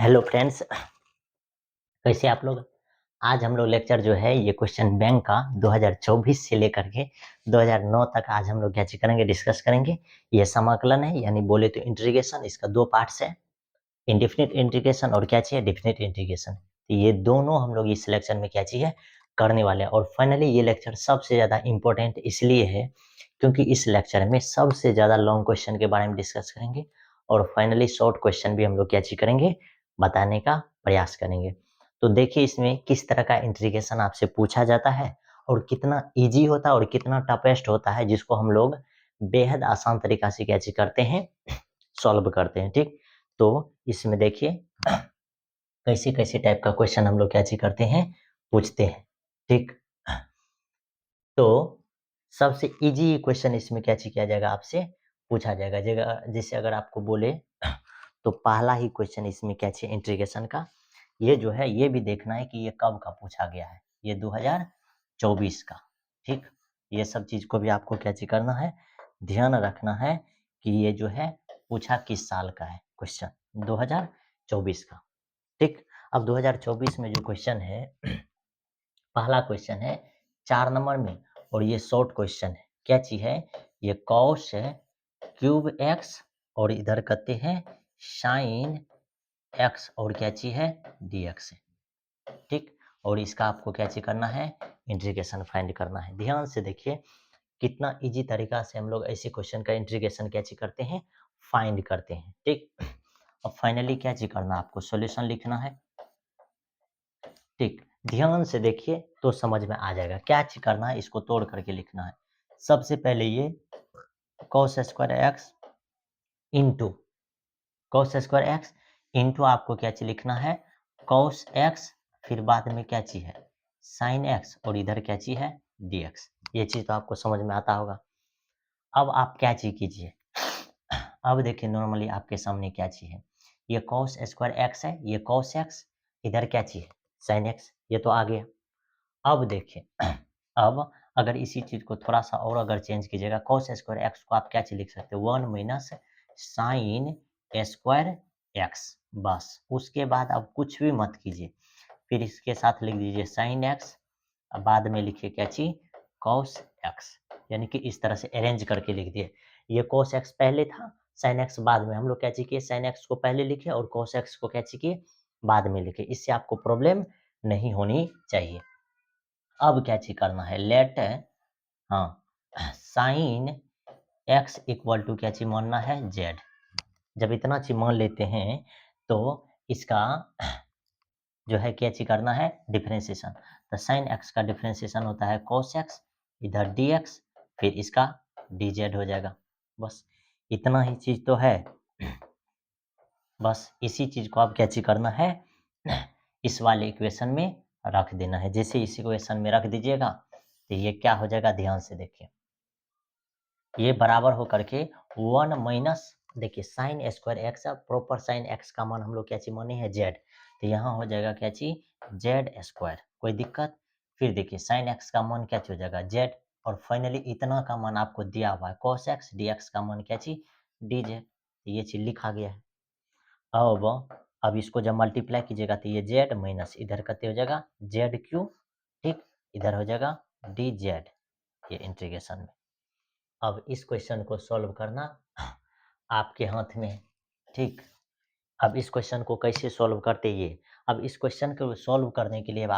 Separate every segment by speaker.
Speaker 1: Hello friends, कैसे आप लोग। आज हम लोग लेक्चर जो है ये क्वेश्चन बैंक का 2024 से लेकर के 2009 तक आज हम लोग क्या चीज करेंगे, डिस्कस करेंगे। ये समाकलन है, यानी बोले तो इंटीग्रेशन। इसका दो पार्ट्स है, इंडेफिनिट इंटीग्रेशन और क्या चाहिए, डेफिनिट इंटीग्रेशन। तो ये दोनों हम लोग इस लेक्चर में क्या चाहिए करने वाले हैं। और फाइनली ये लेक्चर सबसे ज्यादा इंपॉर्टेंट इसलिए है क्योंकि इस लेक्चर में सबसे ज्यादा लॉन्ग क्वेश्चन के बारे में डिस्कस करेंगे और फाइनली शॉर्ट क्वेश्चन भी हम लोग क्या चीज करेंगे, बताने का प्रयास करेंगे। तो देखिए इसमें किस तरह का इंटीग्रेशन आपसे पूछा जाता है और कितना इजी होता है और कितना टफेस्ट होता है, जिसको हम लोग बेहद आसान तरीका से क्या चीज करते हैं, सॉल्व करते हैं। ठीक, तो इसमें देखिए कैसे कैसे टाइप का क्वेश्चन हम लोग क्या चीज करते हैं, पूछते हैं। ठीक, तो सबसे इजी क्वेश्चन इसमें क्या चीज किया जाएगा, आपसे पूछा जाएगा। जैसे अगर आपको बोले तो पहला ही क्वेश्चन इसमें क्या चाहिए, इंटीग्रेशन का। ये जो है ये भी देखना है कि ये कब का पूछा गया है, ये 2024 का। ठीक, ये सब चीज को भी आपको क्या चीज करना है, ध्यान रखना है कि ये जो है पूछा किस साल का है क्वेश्चन, 2024 का। ठीक, अब 2024 में जो क्वेश्चन है पहला क्वेश्चन है 4 नंबर में, और ये शॉर्ट क्वेश्चन है। क्या चीज है, ये कॉस है क्यूब एक्स और इधर कहते हैं साइन एक्स और क्या चीज है, डी एक्स है। ठीक, और इसका आपको क्या चीज करना है, इंटीग्रेशन फाइंड करना है। ध्यान से देखिए कितना इजी तरीका से हम लोग ऐसे क्वेश्चन का इंटीग्रेशन क्या चीज करते हैं, फाइंड करते हैं। ठीक, अब फाइनली क्या चीज करना है, आपको सॉल्यूशन लिखना है। ठीक, ध्यान से देखिए तो समझ में आ जाएगा क्या चीज करना है, इसको तोड़ करके लिखना है। सबसे पहले ये cos square x into cos square x into आपको क्या चीज लिखना है, cos एक्स, फिर बाद में क्या चीज है, sin एक्स, और इधर क्या चीज है, dx। ये चीज तो आपको समझ में आता होगा। अब आप क्या चीज कीजिए, अब देखिए नॉर्मली आपके सामने क्या चीज है, ये cos स्क्वायर एक्स है, ये cos एक्स, इधर क्या चीज है, sin एक्स, ये तो आ गया। अब देखिए अब अगर इसी चीज को थोड़ा सा और अगर चेंज कीजिएगा, cos स्क्वायर एक्स को आप क्या चीज लिख सकते हो, 1 - साइन स्क्वायर एक्स। बस उसके बाद आप कुछ भी मत कीजिए, फिर इसके साथ लिख दीजिए साइन एक्स, बाद में लिखिए क्या चीज, cos एक्स। यानी कि इस तरह से अरेंज करके लिख दिए। ये cos एक्स पहले था, साइन एक्स बाद में। हम लोग क्या चीज किए, साइन एक्स को पहले लिखे और cos एक्स को क्या चीज किए, बाद में लिखे। इससे आपको प्रॉब्लम नहीं होनी चाहिए। अब क्या चीज करना है, लेट, हाँ, साइन एक्स इक्वल टू क्या चीज मानना है, जेड। जब इतना चीज मान लेते हैं तो इसका जो है क्या चीज करना है, डिफरेंशिएशन। तो साइन एक्स का डिफरेंशिएशन होता है cos एक्स, इधर dx, फिर इसका dz हो जाएगा। बस इतना ही चीज तो है। बस इसी चीज को आप क्या चीज करना है, इस वाले इक्वेशन में रख देना है। जैसे इस इक्वेशन में रख दीजिएगा तो ये क्या हो जाएगा, ध्यान से देखिए, ये बराबर हो करके 1 माइनस, देखिए sine square x, proper sine x का मान हम लोग क्या चीज माने हैं, जेड। तो यहाँ हो जाएगा क्या चीज, जेड स्क्वायर। कोई दिक्कत, फिर देखिए साइन एक्स का मान क्या चीज हो जाएगा, जेड, और फाइनली इतना का मान आपको दिया हुआ है cos एक्स, डी एक्स का मान क्या चीज, डी जेड। ये चीज लिखा गया है। अब इसको जब मल्टीप्लाई कीजिएगा तो ये जेड माइनस इधर कितने हो जाएगा, जेड क्यू। ठीक, इधर हो जाएगा डी जेड, ये इंटीग्रेशन में। अब इस क्वेश्चन को सॉल्व करना आपके हाथ में है। ठीक, अब इस क्वेश्चन को कैसे सॉल्व करते ये, अब इस क्वेश्चन को सॉल्व करने के लिए अब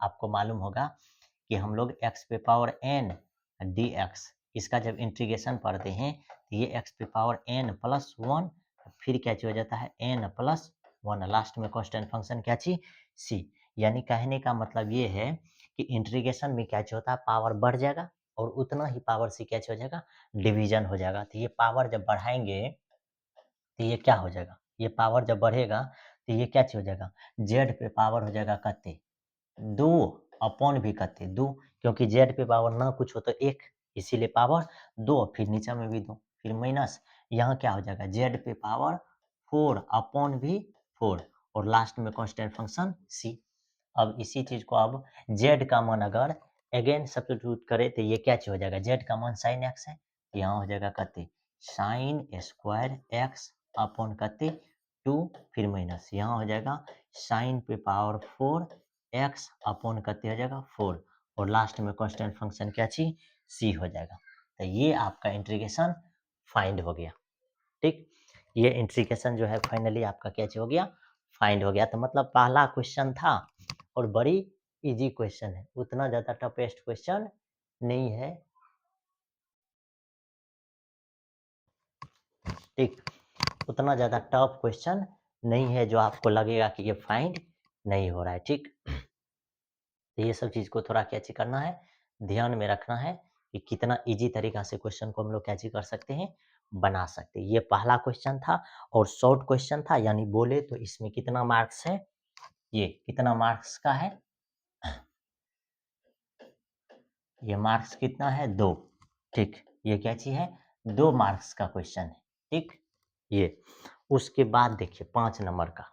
Speaker 1: आपको मालूम होगा कि हम लोग x पे पावर n dx, इसका जब इंटीग्रेशन पढ़ते हैं तो ये x पे पावर n प्लस 1, फिर क्या चीज हो जाता है, n प्लस 1, लास्ट में कांस्टेंट फंक्शन क्या चीज, c। यानी कहने का मतलब ये है कि इंटीग्रेशन में क्या चीज होता है, पावर बढ़ जाएगा और उतना ही पावर से क्या चीज हो जाएगा, डिवीजन हो जाएगा। तो ये पावर जब बढ़ाएंगे तो ये क्या हो जाएगा, ये पावर जब बढ़ेगा तो ये क्या चीज हो जाएगा, जेड पे पावर हो जाएगा कते, 2 अपॉन भी करते 2, क्योंकि जेड पे पावर ना कुछ हो तो 1, इसीलिए पावर 2, फिर नीचे में भी 2, फिर माइनस, यहाँ क्या हो जाएगा, जेड पे पावर 4 अपॉन भी 4, और लास्ट में कांस्टेंट फंक्शन c। अब इसी चीज को अब जेड का मान अगर अगेन सब्स्टिट्यूट करें तो ये क्या चीज हो जाएगा, जेड का मान साइन एक्स है, यहाँ हो जाएगा कते साइन स्क्वायर एक्स अपॉन कते 2 फिर माइनस यहाँ हो जाएगा साइन पे पावर 4 एक्स अपॉन कितने हो जाएगा 4 और लास्ट में कांस्टेंट फंक्शन क्या चीज सी हो जाएगा। तो ये आपका इंटीग्रेशन फाइंड हो गया। ठीक, ये इंटीग्रेशन जो है फाइनली आपका क्या हो गया फाइंड हो गया। तो मतलब पहला क्वेश्चन था और बड़ी इजी क्वेश्चन है, उतना ज्यादा टफेस्ट क्वेश्चन नहीं है। ठीक, उतना ज़्यादा टफ क्वेश्चन नहीं है जो आपको लगेगा कि ये फाइंड नहीं हो रहा है। ठीक, तो ये सब चीज़ को थोड़ा क्या चीज करना है, ध्यान में रखना है कि कितना इजी तरीका से क्वेश्चन को हम लोग क्या चीज कर सकते हैं, बना सकते हैं। ये पहला क्वेश्चन था और शॉर्ट क्वेश्चन था, यानी बोले तो इसमें कितना मार्क्स है, ये कितना मार्क्स का है, ये मार्क्स कितना है 2। ठीक, ये क्या चीज है 2 मार्क्स का क्वेश्चन है। ठीक, ये उसके बाद देखिए 5 नंबर का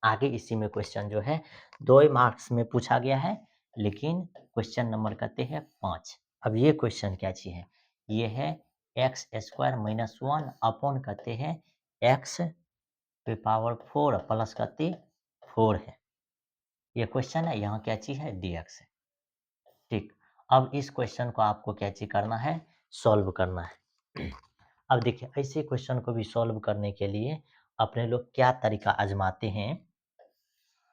Speaker 1: आगे इसी में क्वेश्चन जो है 2 मार्क्स में पूछा गया है, लेकिन क्वेश्चन नंबर कहते हैं 5। अब ये क्वेश्चन क्या चीज है, ये है एक्स स्क्वायर माइनस 1 अपॉन कहते हैं एक्स पे पावर 4 प्लस कहते 4 है। ये क्वेश्चन है, यहाँ क्या चीज है dx है। ठीक, अब इस क्वेश्चन को आपको क्या चीज करना है, सॉल्व करना है। अब देखिए ऐसे क्वेश्चन को भी सॉल्व करने के लिए अपने लोग क्या तरीका आजमाते हैं।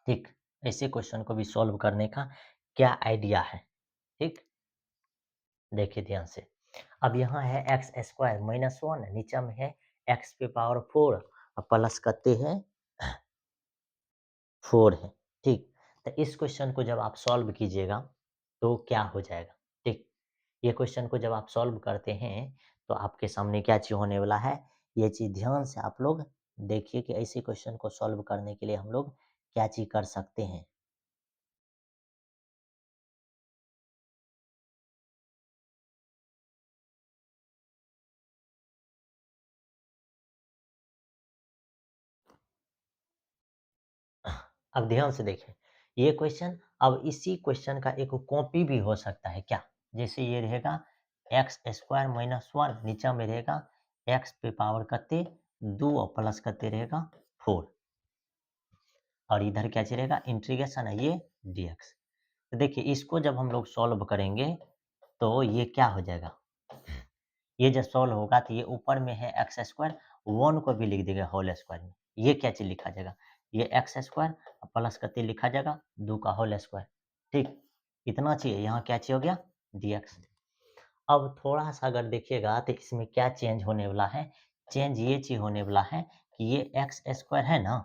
Speaker 1: ठीक, ऐसे क्वेश्चन को भी सॉल्व करने का क्या आइडिया है। ठीक, देखिए ध्यान से। अब यहाँ है एक्स स्क्वायर माइनस 1, नीचे में है एक्स पे पावर 4 और प्लस करते हैं 4 है। ठीक, तो इस क्वेश्चन को जब आप सॉल्व कीजिएगा तो क्या हो जाएगा। ठीक, ये क्वेश्चन को जब आप सॉल्व करते हैं तो आपके सामने क्या चीज होने वाला है, ये चीज ध्यान से आप लोग देखिए कि ऐसे क्वेश्चन को सॉल्व करने के लिए हम लोग क्या चीज कर सकते हैं। अब ध्यान से देखिए ये क्वेश्चन, अब इसी क्वेश्चन का एक कॉपी भी हो सकता है क्या, जैसे ये रहेगा एक्स स्क्वायर माइनस 1, नीचे में रहेगा एक्स पे पावर कते 2 और प्लस कते रहेगा 4 और इधर क्या चलेगा इंटीग्रेशन है ये dx। तो देखिए इसको जब हम लोग सॉल्व करेंगे तो ये क्या हो जाएगा, ये जब सॉल्व होगा तो ये ऊपर में है एक्स स्क्वायर, 1 को भी लिख देगा होल स्क्वायर में, ये क्या चीज लिखा जाएगा, ये एक्स स्क्वायर प्लस कते लिखा जाएगा 2 का होल स्क्वायर। ठीक, इतना चाहिए, यहाँ क्या चीज हो गया dx। अब थोड़ा सा अगर देखिएगा तो इसमें क्या चेंज होने वाला है, चेंज ये चीज होने वाला है कि ये एक्स स्क्वायर है ना,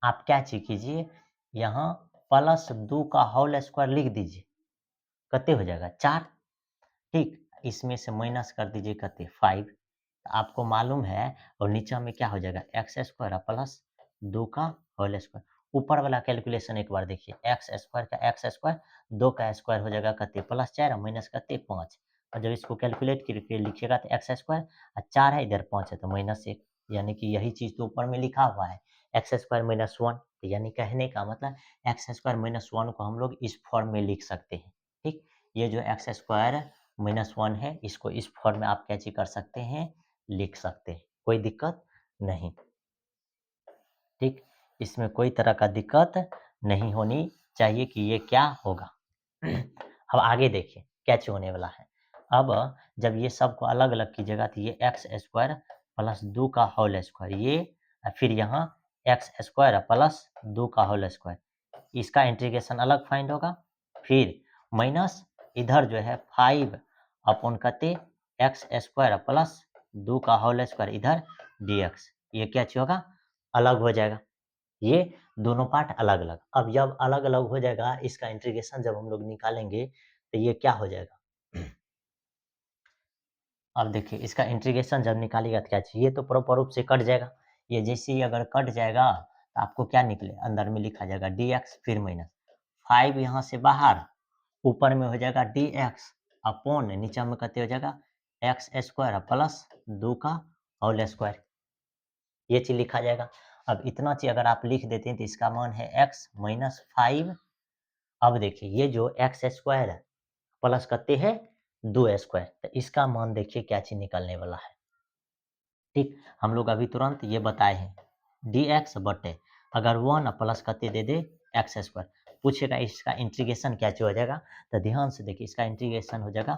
Speaker 1: आप क्या चीज कीजिए यहाँ प्लस 2 का होल स्क्वायर लिख दीजिए, कते हो जाएगा 4। ठीक, इसमें से माइनस कर दीजिए कते 5, आपको मालूम है, और नीचे में क्या हो जाएगा एक्स स्क्वायर प्लस 2 का होल स्क्वायर। ऊपर वाला कैलकुलेशन एक बार देखिए, एक्स स्क्वायर का एक्स स्क्वायर 2 का स्क्वायर हो जाएगा कते प्लस 4 माइनस कते 5, और जब इसको कैलकुलेट करके लिखिएगा तो एक्स स्क्वायर 4 है इधर 5 है तो माइनस 1, यानी कि यही चीज तो ऊपर में लिखा हुआ है एक्स स्क्वायर माइनस 1। तो यानी कहने का मतलब एक्स स्क्वायर माइनस 1 को हम लोग इस फॉर्म में लिख सकते हैं। ठीक, ये जो एक्स स्क्वायर माइनस 1 है इसको इस फॉर्म में आप क्या चीज कर सकते हैं, लिख सकते हैं, कोई दिक्कत नहीं। ठीक, इसमें कोई तरह का दिक्कत नहीं होनी चाहिए कि ये क्या होगा। अब आगे देखिए क्या चीज होने वाला है। अब जब ये सबको अलग अलग कीजिएगा तो ये एक्स स्क्वायर प्लस 2 का होल स्क्वायर, ये फिर यहाँ एक्स स्क्वायर प्लस 2 का होल स्क्वायर, इसका इंटीग्रेशन अलग फाइंड होगा, फिर माइनस इधर जो है 5 अपॉन कते एक्स स्क्वायर प्लस 2 का होल स्क्वायर इधर dx, ये क्या चीज होगा अलग हो जाएगा, ये दोनों पार्ट अलग अलग। अब जब अलग अलग हो जाएगा इसका इंटीग्रेशन जब हम लोग निकालेंगे तो ये क्या हो जाएगा। अब देखिए इसका इंटीग्रेशन जब निकालिएगा तो क्या चाहिए, ये तो प्रॉपर रूप से कट जाएगा, ये जैसे ही अगर कट जाएगा तो आपको क्या निकले अंदर में लिखा जाएगा dx फिर माइनस 5 यहाँ से बाहर, ऊपर में हो जाएगा dx अपॉन नीचे में कहते हो जाएगा एक्स स्क्वायर प्लस 2 का होल स्क्वायर, ये चीज लिखा जाएगा। अब इतना चीज अगर आप लिख देते हैं तो इसका मान है x माइनस 5। अब देखिए ये जो एक्स स्क्वायर है प्लस करते हैं 2 स्क्वायर, तो इसका मान देखिए क्या चीज निकलने वाला है। ठीक, हम लोग अभी तुरंत ये बताए हैं डी एक्स बटे अगर 1 प्लस कते दे दे एक्स स्क्वायर पूछेगा इसका इंटीग्रेशन क्या हो जाएगा। तो ध्यान से देखिए इसका इंटीग्रेशन हो जाएगा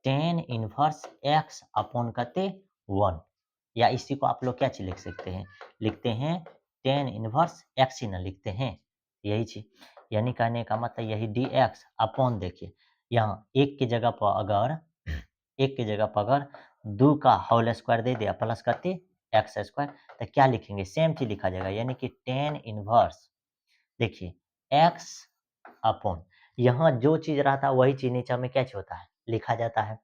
Speaker 1: टेन इनवर्स एक्स अपॉन कते 1 या इसी को आप लोग क्या चीज लिख सकते हैं, लिखते हैं टेन इनवर्स एक्स ही ना लिखते हैं यही चीज। यानी कहने का मतलब यही डी एक्स अपॉन देखिए यहाँ एक की जगह पर अगर एक की जगह पर अगर 2 का होल स्क्वायर दे दिया प्लस करते एक्स स्क्वायर तो क्या लिखेंगे सेम चीज लिखा जाएगा यानी कि टेन इनवर्स देखिए एक्स अपॉन यहाँ जो चीज रहता है वही चीज नीचे में क्या चीज होता है लिखा जाता है।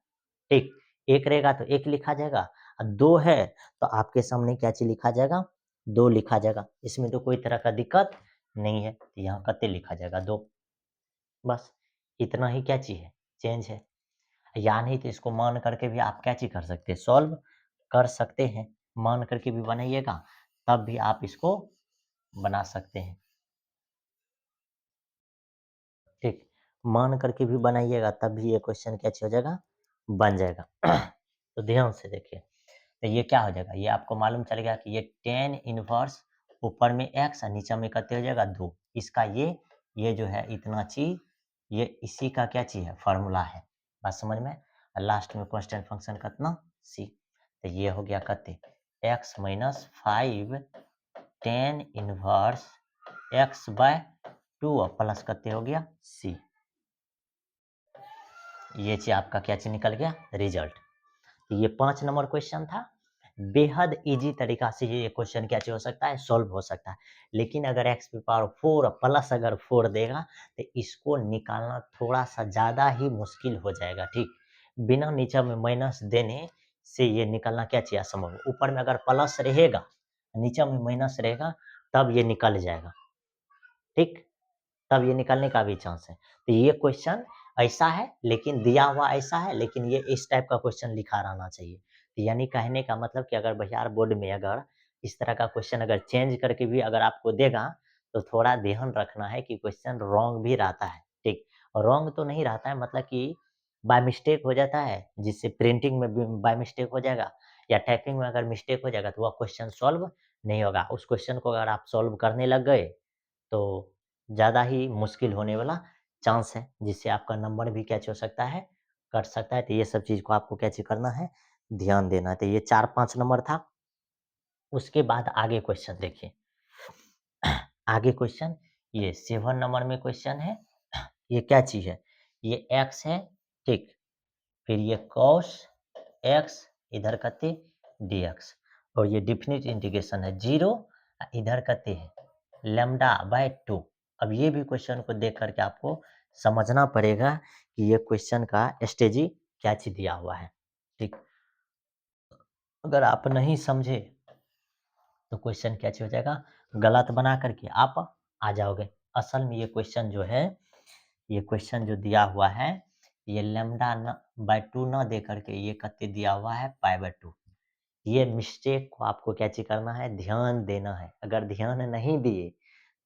Speaker 1: ठीक, एक रहेगा तो एक लिखा जाएगा और दो है तो आपके सामने क्या चीज लिखा जाएगा, दो लिखा जाएगा। इसमें तो कोई तरह का दिक्कत नहीं है। तो यहाँ कते लिखा जाएगा दो, बस इतना ही क्या चीज है चेंज है। या नहीं तो इसको मान करके भी आप क्या चीज कर सकते हैं सॉल्व कर सकते हैं, मान करके भी बनाइएगा तब भी आप इसको बना सकते हैं। ठीक, मान करके भी बनाइएगा तब भी ये क्वेश्चन क्या चीज हो जाएगा बन जाएगा। तो ध्यान से देखिए तो ये क्या हो जाएगा, ये आपको मालूम चल गया कि ये टेन इनवर्स ऊपर में एक्स और नीचे में कितने हो जाएगा दो। इसका ये जो है इतना चीज ये इसी का क्या चीज है फॉर्मूला है, बात समझ में। और लास्ट में कांस्टेंट फंक्शन कितना सी, तो ये हो गया कितने x minus 5 ten inverse x by 2 और प्लस कितने हो गया सी। ये चीज आपका क्या चीज निकल गया रिजल्ट। तो ये 5 नंबर क्वेश्चन था। बेहद इजी तरीका से ये क्वेश्चन क्या हो सकता है सॉल्व हो सकता है। लेकिन अगर एक्स की पावर 4 प्लस अगर 4 देगा तो इसको निकालना थोड़ा सा ज़्यादा ही मुश्किल हो जाएगा। ठीक, बिना नीचे में माइनस देने से ये निकलना क्या चाहिए असंभव। ऊपर में अगर प्लस रहेगा नीचे में माइनस रहेगा तब ये निकल जाएगा। ठीक, तब ये निकलने का भी चांस है। तो ये क्वेश्चन ऐसा है लेकिन दिया हुआ ऐसा है लेकिन ये इस टाइप का क्वेश्चन लिखा रहना चाहिए। तो यानी कहने का मतलब कि अगर बिहार बोर्ड में अगर इस तरह का क्वेश्चन अगर चेंज करके भी अगर आपको देगा तो थोड़ा ध्यान रखना है कि क्वेश्चन रॉन्ग भी रहता है। ठीक, रॉन्ग तो नहीं रहता है मतलब कि बाय मिस्टेक हो जाता है जिससे प्रिंटिंग में भी बाय मिस्टेक हो जाएगा या टाइपिंग में अगर मिस्टेक हो जाएगा तो वह क्वेश्चन सॉल्व नहीं होगा। उस क्वेश्चन को अगर आप सॉल्व करने लग गए तो ज़्यादा ही मुश्किल होने वाला चांस है जिससे आपका नंबर भी कैच हो सकता है कट सकता है। तो ये सब चीज़ को आपको कैच करना है ध्यान देना है। तो ये 4-5 नंबर था। उसके बाद आगे क्वेश्चन देखिए आगे क्वेश्चन ये 7 नंबर में क्वेश्चन है। ये क्या चीज़ है, ये एक्स है। ठीक, फिर ये कॉस एक्स इधर करते dx और ये डिफिनिट इंटीग्रेशन है 0 इधर करते हैं लैम्डा बाय 2। अब ये भी क्वेश्चन को देख करके आपको समझना पड़ेगा कि ये क्वेश्चन का स्टेजी क्या चीज दिया हुआ है। ठीक, अगर आप नहीं समझे तो क्वेश्चन क्या चीज हो जाएगा गलत बना करके आप आ जाओगे। असल में ये क्वेश्चन जो है ये क्वेश्चन जो दिया हुआ है ये लैम्डा न बाय 2 न दे करके ये कते दिया हुआ है पाई बाय 2। ये मिस्टेक को आपको क्या चीज करना है ध्यान देना है। अगर ध्यान नहीं दिए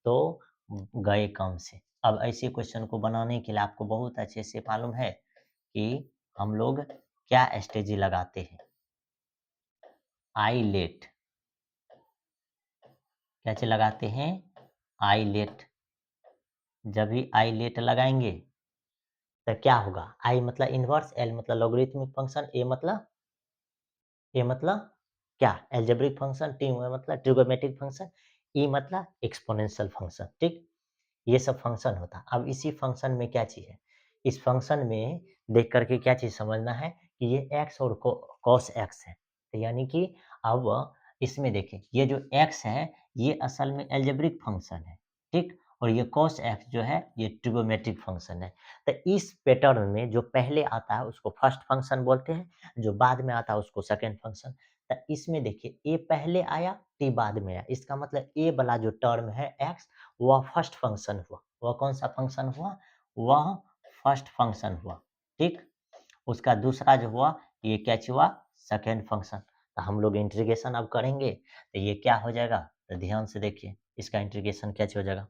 Speaker 1: तो गए काम से। अब ऐसे क्वेश्चन को बनाने के लिए आपको बहुत अच्छे से मालूम है कि हम लोग क्या स्ट्रेटेजी लगाते हैं। आई लेट क्या चीज लगाते हैं आई लेट। जब भी आई लेट लगाएंगे तो क्या होगा आई मतलब इनवर्स एल मतलब लॉगरिथमिक फंक्शन ए मतलब क्या एल्जेब्रिक फंक्शन टी मतलब ट्रिगोनोमेट्रिक फंक्शन ई मतलब एक्सपोनेंशियल फंक्शन। ठीक, ये सब फंक्शन होता है। अब इसी फंक्शन में क्या चीज़ है इस फंक्शन में देख करके क्या चीज़ समझना है कि ये एक्स और कॉस एक्स है। तो यानी कि अब इसमें देखें ये जो एक्स है ये असल में एल्जेब्रिक फंक्शन है। ठीक, और ये कॉस एक्स जो है ये ट्रिगोनोमेट्रिक फंक्शन है। तो इस पैटर्न में जो पहले आता है उसको फर्स्ट फंक्शन बोलते हैं, जो बाद में आता है उसको सेकेंड फंक्शन। तो इसमें देखिए ए पहले आया टी बाद में आया, इसका मतलब ए वाला जो टर्म है एक्स वह फर्स्ट फंक्शन हुआ। वह कौन सा फंक्शन हुआ, वह फर्स्ट फंक्शन हुआ। ठीक, उसका दूसरा जो हुआ ये क्या हुआ सेकेंड फंक्शन। तो हम लोग इंटीग्रेशन अब करेंगे तो ये क्या हो जाएगा, तो ध्यान से देखिए इसका इंटीग्रेशन क्या हो जाएगा।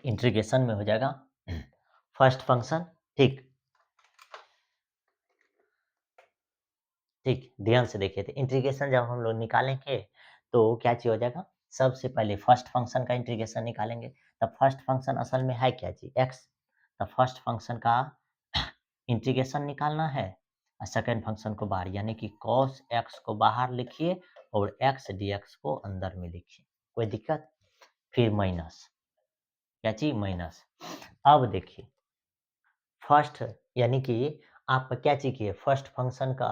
Speaker 1: इंटीग्रेशन में हो जाएगा फर्स्ट फंक्शन। ठीक, ठीक ध्यान से देखिए तो इंटीग्रेशन जब हम लोग निकालेंगे तो क्या चीज हो जाएगा सबसे पहले फर्स्ट फंक्शन का इंटीग्रेशन निकालेंगे। तब फर्स्ट फंक्शन असल में है क्या जी, एक्स। तब फर्स्ट फंक्शन का इंटीग्रेशन निकालना है और सेकेंड फंक्शन को बाहर, यानी कि cos x को बाहर लिखिए और x dx को अंदर में लिखिए, कोई दिक्कत। फिर माइनस, क्या चीज, माइनस। अब देखिए फर्स्ट, यानी कि आप क्या चीज किए, फर्स्ट फंक्शन का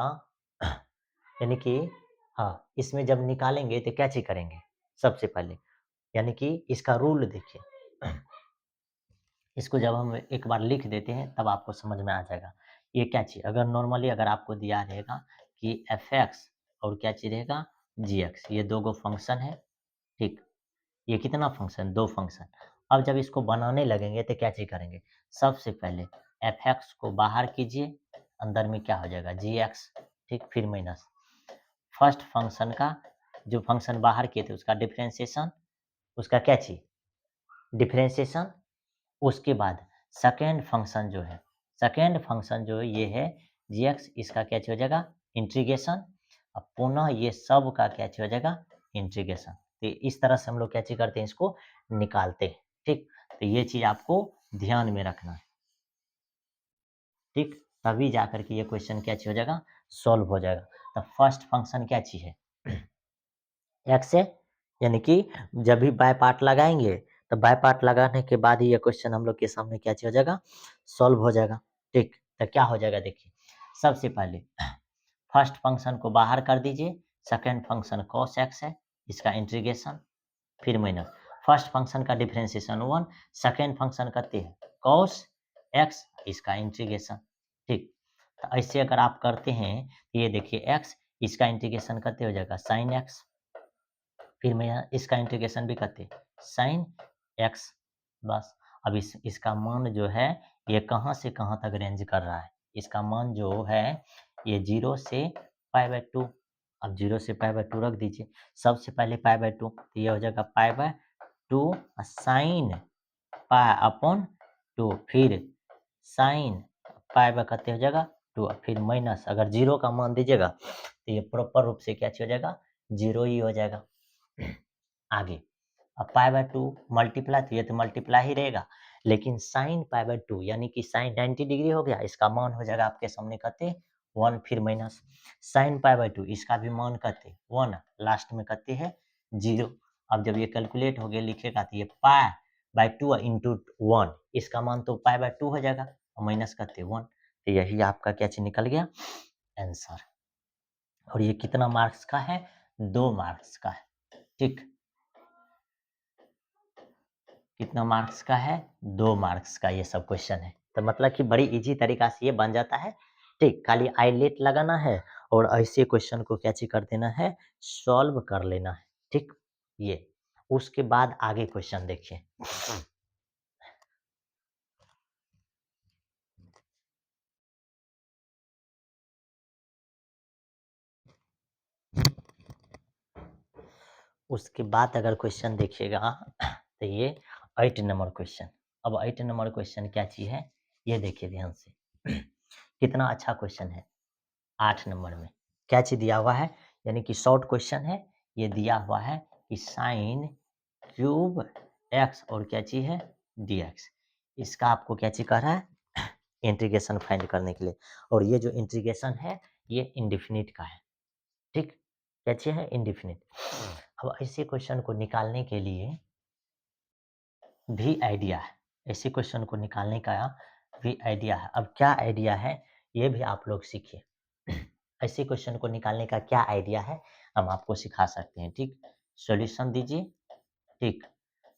Speaker 1: यानी कि हाँ, इसमें जब निकालेंगे तो क्या चीज करेंगे सबसे पहले, यानी कि इसका रूल देखिए। इसको जब हम एक बार लिख देते हैं तब आपको समझ में आ जाएगा। ये क्या चीज, अगर नॉर्मली अगर आपको दिया रहेगा कि एफ एक्स और क्या चीज रहेगा, जी एक्स, ये दो गो फंक्शन है, ठीक। ये कितना फंक्शन, दो फंक्शन। अब जब इसको बनाने लगेंगे तो क्या चीज करेंगे, सबसे पहले एफ एक्स को बाहर कीजिए, अंदर में क्या हो जाएगा, जी एक्स, ठीक। फिर माइनस फर्स्ट फंक्शन का, जो फंक्शन बाहर किए थे उसका डिफरेंशिएशन, उसका क्या चीज, डिफरेंशिएशन। उसके बाद सेकेंड फंक्शन जो है, सेकेंड फंक्शन जो ये है जी एक्स, इसका क्या चीज हो जाएगा, इंटीग्रेशन। अब पुनः ये सब का क्या चीज हो जाएगा, इंटीग्रेशन। तो इस तरह से हम लोग क्या चीज करते हैं, इसको निकालते हैं, ठीक। तो ये चीज आपको ध्यान में रखना है, ठीक। तभी जाकर के ये क्वेश्चन क्या चीज हो जाएगा, सॉल्व हो जाएगा। तो फर्स्ट फंक्शन क्या चीज है, एक्स है, यानी कि जब भी बाय पार्ट लगाएंगे तो बाय पार्ट लगाने के बाद ही ये क्वेश्चन हम लोग के सामने क्या चीज हो जाएगा, सॉल्व हो जाएगा, ठीक। तो क्या हो जाएगा देखिए, सबसे पहले फर्स्ट फंक्शन को बाहर कर दीजिए, सेकेंड फंक्शन cos x है, इसका इंटीग्रेशन। फिर माइनस फर्स्ट फंक्शन का डिफरेंशिएशन 1, सेकेंड फंक्शन करते हैं cos x, इसका इंटीग्रेशन, ठीक। तो ऐसे अगर आप करते हैं तो ये देखिए x, इसका इंटीग्रेशन करते हो जाएगा sin x। फिर मैं यहाँ इसका इंटीग्रेशन भी करते हैं साइन एक्स, बस। अब इसका मान जो है ये कहाँ से कहाँ तक रेंज कर रहा है, इसका मान जो है ये 0 से π/2। अब 0 से π/2 रख दीजिए, सबसे पहले π/2 तो ये हो जाएगा π/2 साइन π/2, फिर साइन π/कते हो जाएगा 2, फिर माइनस, अगर 0 का मान दीजिएगा तो ये प्रॉपर रूप से क्या हो जाएगा, 0 ही हो जाएगा। आगे अब π/2 मल्टीप्लाई, तो ये तो मल्टीप्लाई ही रहेगा, लेकिन साइन π/2 यानी कि साइन 90 डिग्री हो गया, इसका मान हो जाएगा आपके सामने कहते 1, फिर माइनस साइन π/2, इसका भी मान कहते 1, लास्ट में कहते हैं 0। अब जब ये कैलकुलेट हो गया लिखेगा तो ये π/2 इंटू 1, इसका मान तो π/2 हो जाएगा और माइनस कहते 1। तो यही आपका क्या चीज निकल गया, आंसर। और ये कितना मार्क्स का है, 2 मार्क्स का है, ठीक। कितना मार्क्स का है, 2 मार्क्स का ये सब क्वेश्चन है। तो मतलब कि बड़ी इजी तरीका से ये बन जाता है, ठीक। खाली आईलेट लगाना है और ऐसे क्वेश्चन को क्या चीज कर देना है, सॉल्व कर लेना है, ठीक। ये उसके बाद आगे क्वेश्चन देखिए। उसके बाद अगर क्वेश्चन देखिएगा तो ये 8 नंबर क्वेश्चन। अब 8 नंबर क्वेश्चन क्या चीज है, ये देखिए ध्यान से। कितना अच्छा क्वेश्चन है। 8 नंबर में क्या चीज दिया हुआ है, यानी कि शॉर्ट क्वेश्चन है। ये दिया हुआ है कि साइन क्यूब एक्स और क्या चीज है, डी एक्स। इसका आपको क्या चीज कर रहा है, इंटीग्रेशन फाइंड करने के लिए। और ये जो इंटीग्रेशन है ये इंडिफिनिट का है, ठीक। क्या चीज है, इंडिफिनिट। अब ऐसे क्वेश्चन को निकालने के लिए भी आइडिया है, ऐसे क्वेश्चन को निकालने का भी आइडिया है। अब क्या आइडिया है ये भी आप लोग सीखिए। ऐसे क्वेश्चन को निकालने का क्या आइडिया है हम आपको सिखा सकते हैं, ठीक। सॉल्यूशन दीजिए, ठीक।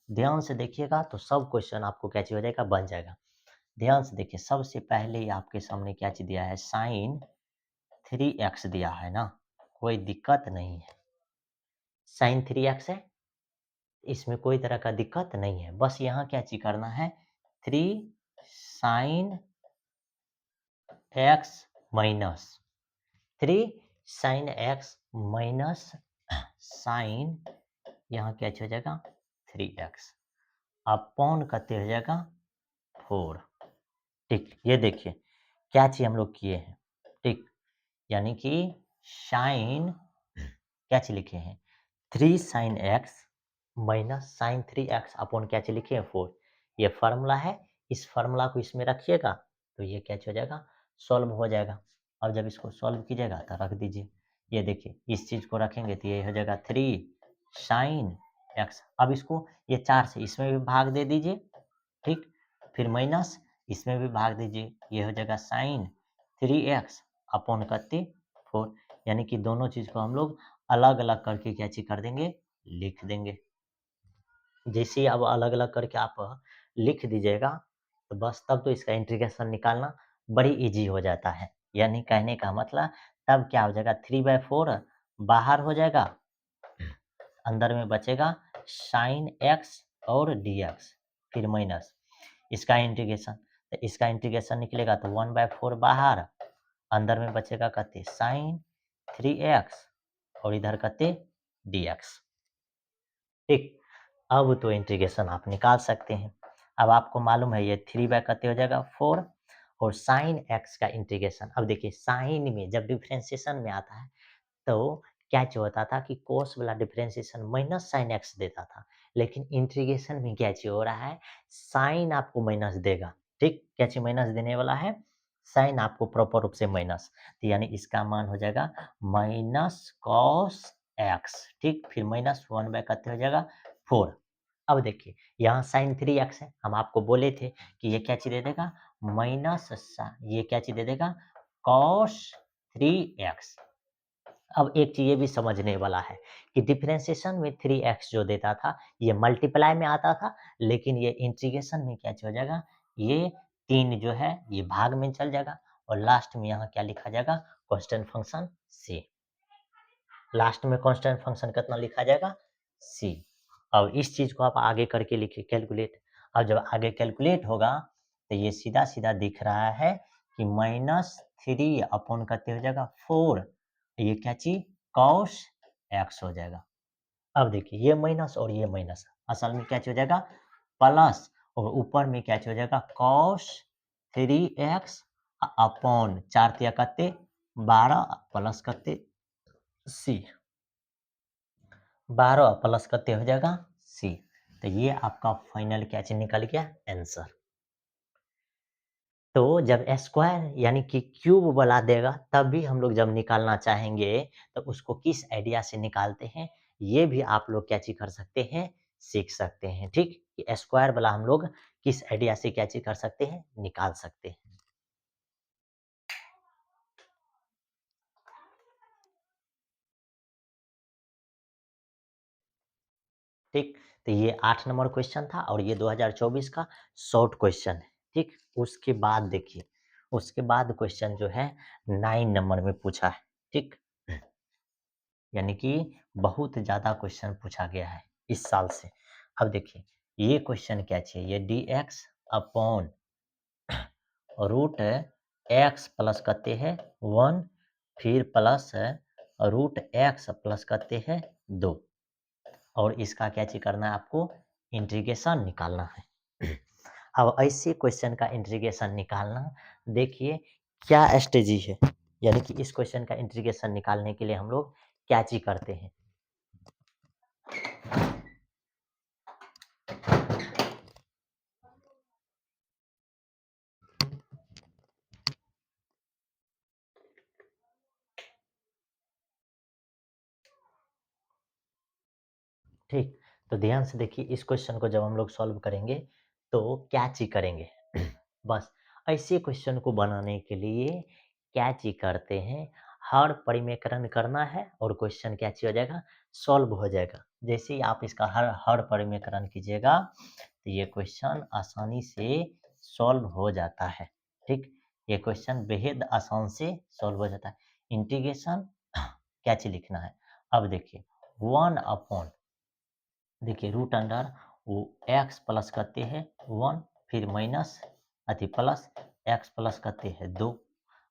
Speaker 1: ध्यान से देखिएगा तो सब क्वेश्चन आपको क्या चीज हो जाएगा, बन जाएगा। ध्यान से देखिए, सबसे पहले ही आपके सामने क्या चीज दिया है, साइन 3x दिया है ना, कोई दिक्कत नहीं है। साइन 3x है, इसमें कोई तरह का दिक्कत नहीं है। बस यहाँ क्या चीज करना है, 3 sine x minus 3 sine x minus sine, यहाँ क्या हो जाएगा 3x अपॉन करते हो जाएगा 4, ठीक। ये देखिए क्या चीज हम लोग किए हैं, ठीक। यानी कि साइन क्या चीज लिखे हैं, 3 sine x minus sine 3x upon क्या चीज लिखे 4। ये फार्मूला है, इस फार्मूला को इसमें रखिएगा तो ये क्या हो जाएगा, सॉल्व हो जाएगा। अब जब इसको सॉल्व कीजिएगा तो रख दीजिए, ये देखिए इस चीज को रखेंगे तो ये हो जाएगा 3 साइन x। अब इसको ये 4 से इसमें भी भाग दे दीजिए, ठीक, फिर माइनस इसमें भी भाग दीजिए, ये हो जाएगा साइन 3x अपॉन करते 4। यानी कि दोनों चीज को हम लोग अलग अलग करके क्या चीज कर देंगे, लिख देंगे। जैसे ही अब अलग अलग करके आप लिख दीजिएगा तो बस तब तो इसका इंटीग्रेशन निकालना बड़ी इजी हो जाता है। यानी कहने का मतलब तब क्या हो जाएगा, 3/4 बाहर हो जाएगा, अंदर में बचेगा साइन एक्स और डी एक्स, फिर माइनस इसका इंटीग्रेशन, तो इसका इंटीग्रेशन निकलेगा तो 1/4 बाहर, अंदर में बचेगा कहते साइन 3x और इधर कहते dx। ठीक, अब तो इंटीग्रेशन आप निकाल सकते हैं। अब आपको मालूम है ये 3 कहते हो जाएगा 4, और साइन एक्स का इंटीग्रेशन, अब देखिए साइन में जब डिफ्रेंसिएशन में आता है तो क्या चीज होता था कि कोस वाला डिफरेंशिएशन माइनस साइन एक्स देता था, लेकिन इंटीग्रेशन में क्या चीज हो रहा है, साइन आपको माइनस देगा। ठीक, क्या चीज माइनस देने वाला है, साइन आपको प्रॉपर रूप से माइनस, तो यानी इसका मान हो जाएगा माइनस कॉस एक्स। ठीक, फिर माइनस 1/कितने हो जाएगा 4। अब देखिए यहाँ साइन 3x है, हम आपको बोले थे कि ये क्या चीज दे देगा, माइनस ये क्या चीज दे देगा, कॉस 3x। अब एक चीज ये भी समझने वाला है कि डिफरेंशिएशन में 3x जो देता था ये मल्टीप्लाई में आता था, लेकिन ये इंटीग्रेशन में क्या हो जाएगा, ये 3 जो है ये भाग में चल जाएगा, और लास्ट में यहाँ क्या लिखा जाएगा, कांस्टेंट फंक्शन c। लास्ट में कांस्टेंट फंक्शन कितना लिखा जाएगा, c। अब इस चीज को आप आगे करके लिखिए कैलकुलेट। अब जब आगे कैलकुलेट होगा तो ये सीधा सीधा दिख रहा है कि -3 अपॉन कितने हो जाएगा 4, ये क्या चीज कॉस एक्स हो जाएगा। अब देखिए ये माइनस और ये माइनस असल में क्या चीज हो जाएगा, प्लस, और ऊपर में क्या चीज हो जाएगा कॉस 3x अपॉन 4 तिया कत्ते 12 प्लस कत्ते c, 12 प्लस कत्ते हो जाएगा c। तो ये आपका फाइनल क्या चीज निकल गया आंसर। तो जब स्क्वायर यानी कि क्यूब वाला देगा तब भी हम लोग जब निकालना चाहेंगे तो उसको किस आइडिया से निकालते हैं, ये भी आप लोग क्या चीज कर सकते हैं, सीख सकते हैं। ठीक, कि स्क्वायर वाला हम लोग किस आइडिया से क्या चीज कर सकते हैं, निकाल सकते हैं। ठीक, तो ये 8 नंबर क्वेश्चन था और ये 2024 का शॉर्ट क्वेश्चन है। ठीक, उसके बाद देखिए, उसके बाद क्वेश्चन जो है 9 नंबर में पूछा है। ठीक, यानी कि बहुत ज़्यादा क्वेश्चन पूछा गया है इस साल से। अब देखिए ये क्वेश्चन क्या चाहिए, ये d x upon root x plus कहते हैं 1, फिर प्लस रूट एक्स प्लस कहते हैं 2, और इसका क्या चीज करना है आपको, इंटीग्रेशन निकालना है। अब ऐसे क्वेश्चन का इंटीग्रेशन निकालना, देखिए क्या स्ट्रेटजी है, यानी कि इस क्वेश्चन का इंटीग्रेशन निकालने के लिए हम लोग क्या चीज करते हैं। ठीक, तो ध्यान से देखिए इस क्वेश्चन को जब हम लोग सॉल्व करेंगे तो क्या चीज करेंगे। बस ऐसे क्वेश्चन को बनाने के लिए क्या चीज करते हैं, हर परिमेकरण करना है और क्वेश्चन क्या चीज हो जाएगा, सॉल्व हो जाएगा। जैसे ही आप इसका हर हर परिमेकरण कीजिएगा तो ये क्वेश्चन आसानी से सॉल्व हो जाता है। ठीक, ये क्वेश्चन बेहद आसान से सॉल्व हो जाता है। इंटीग्रेशन क्या चीज लिखना है, अब देखिए 1 अपॉन, देखिए रूट अंडर वो एक्स प्लस करते हैं 1, फिर माइनस अति प्लस एक्स प्लस करते हैं 2।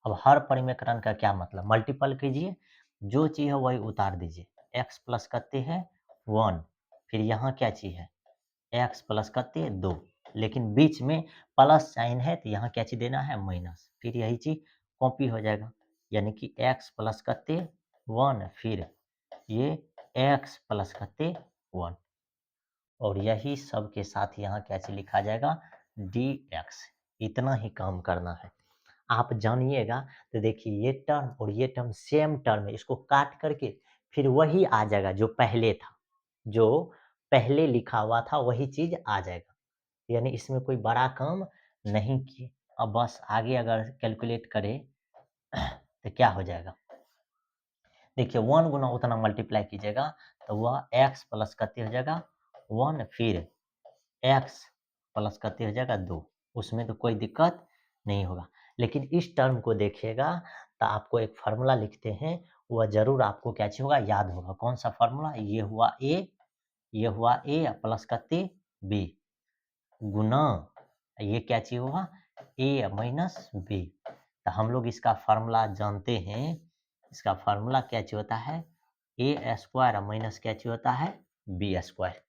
Speaker 1: अब हर परिमेकरण का क्या मतलब, मल्टीपल कीजिए, जो चीज है वही उतार दीजिए। एक्स प्लस करते हैं 1, फिर यहाँ क्या चीज है, एक्स प्लस करते हैं 2, लेकिन बीच में प्लस साइन है तो यहाँ क्या चीज देना है, माइनस, फिर यही चीज कॉपी हो जाएगा। यानी कि एक्स प्लस करते 1, फिर ये एक्स प्लस करते 1। और यही सब के साथ यहाँ क्या चीज लिखा जाएगा, dx। इतना ही काम करना है, आप जानिएगा। तो देखिए ये टर्म और ये टर्म सेम टर्म है, इसको काट करके फिर वही आ जाएगा जो पहले था, जो पहले लिखा हुआ था वही चीज आ जाएगा। यानी इसमें कोई बड़ा काम नहीं किए। अब बस आगे अगर कैलकुलेट करें तो क्या हो जाएगा, देखिए 1 गुना उतना मल्टीप्लाई कीजिएगा तो वह x प्लस कितने हो जाएगा 1, फिर x प्लस कितने हो जाएगा 2। उसमें तो कोई दिक्कत नहीं होगा। लेकिन इस टर्म को देखिएगा तो आपको एक फार्मूला लिखते हैं, वह जरूर आपको क्या चीज होगा, याद होगा। कौन सा फार्मूला, ये हुआ a, ये हुआ a प्लस कितने b, गुना ये क्या चीज होगा, a माइनस b। तो हम लोग इसका फार्मूला जानते हैं, इसका फार्मूला क्या चीज होता है, ए स्क्वायर माइनस क्या चीज होता है, बी स्क्वायर।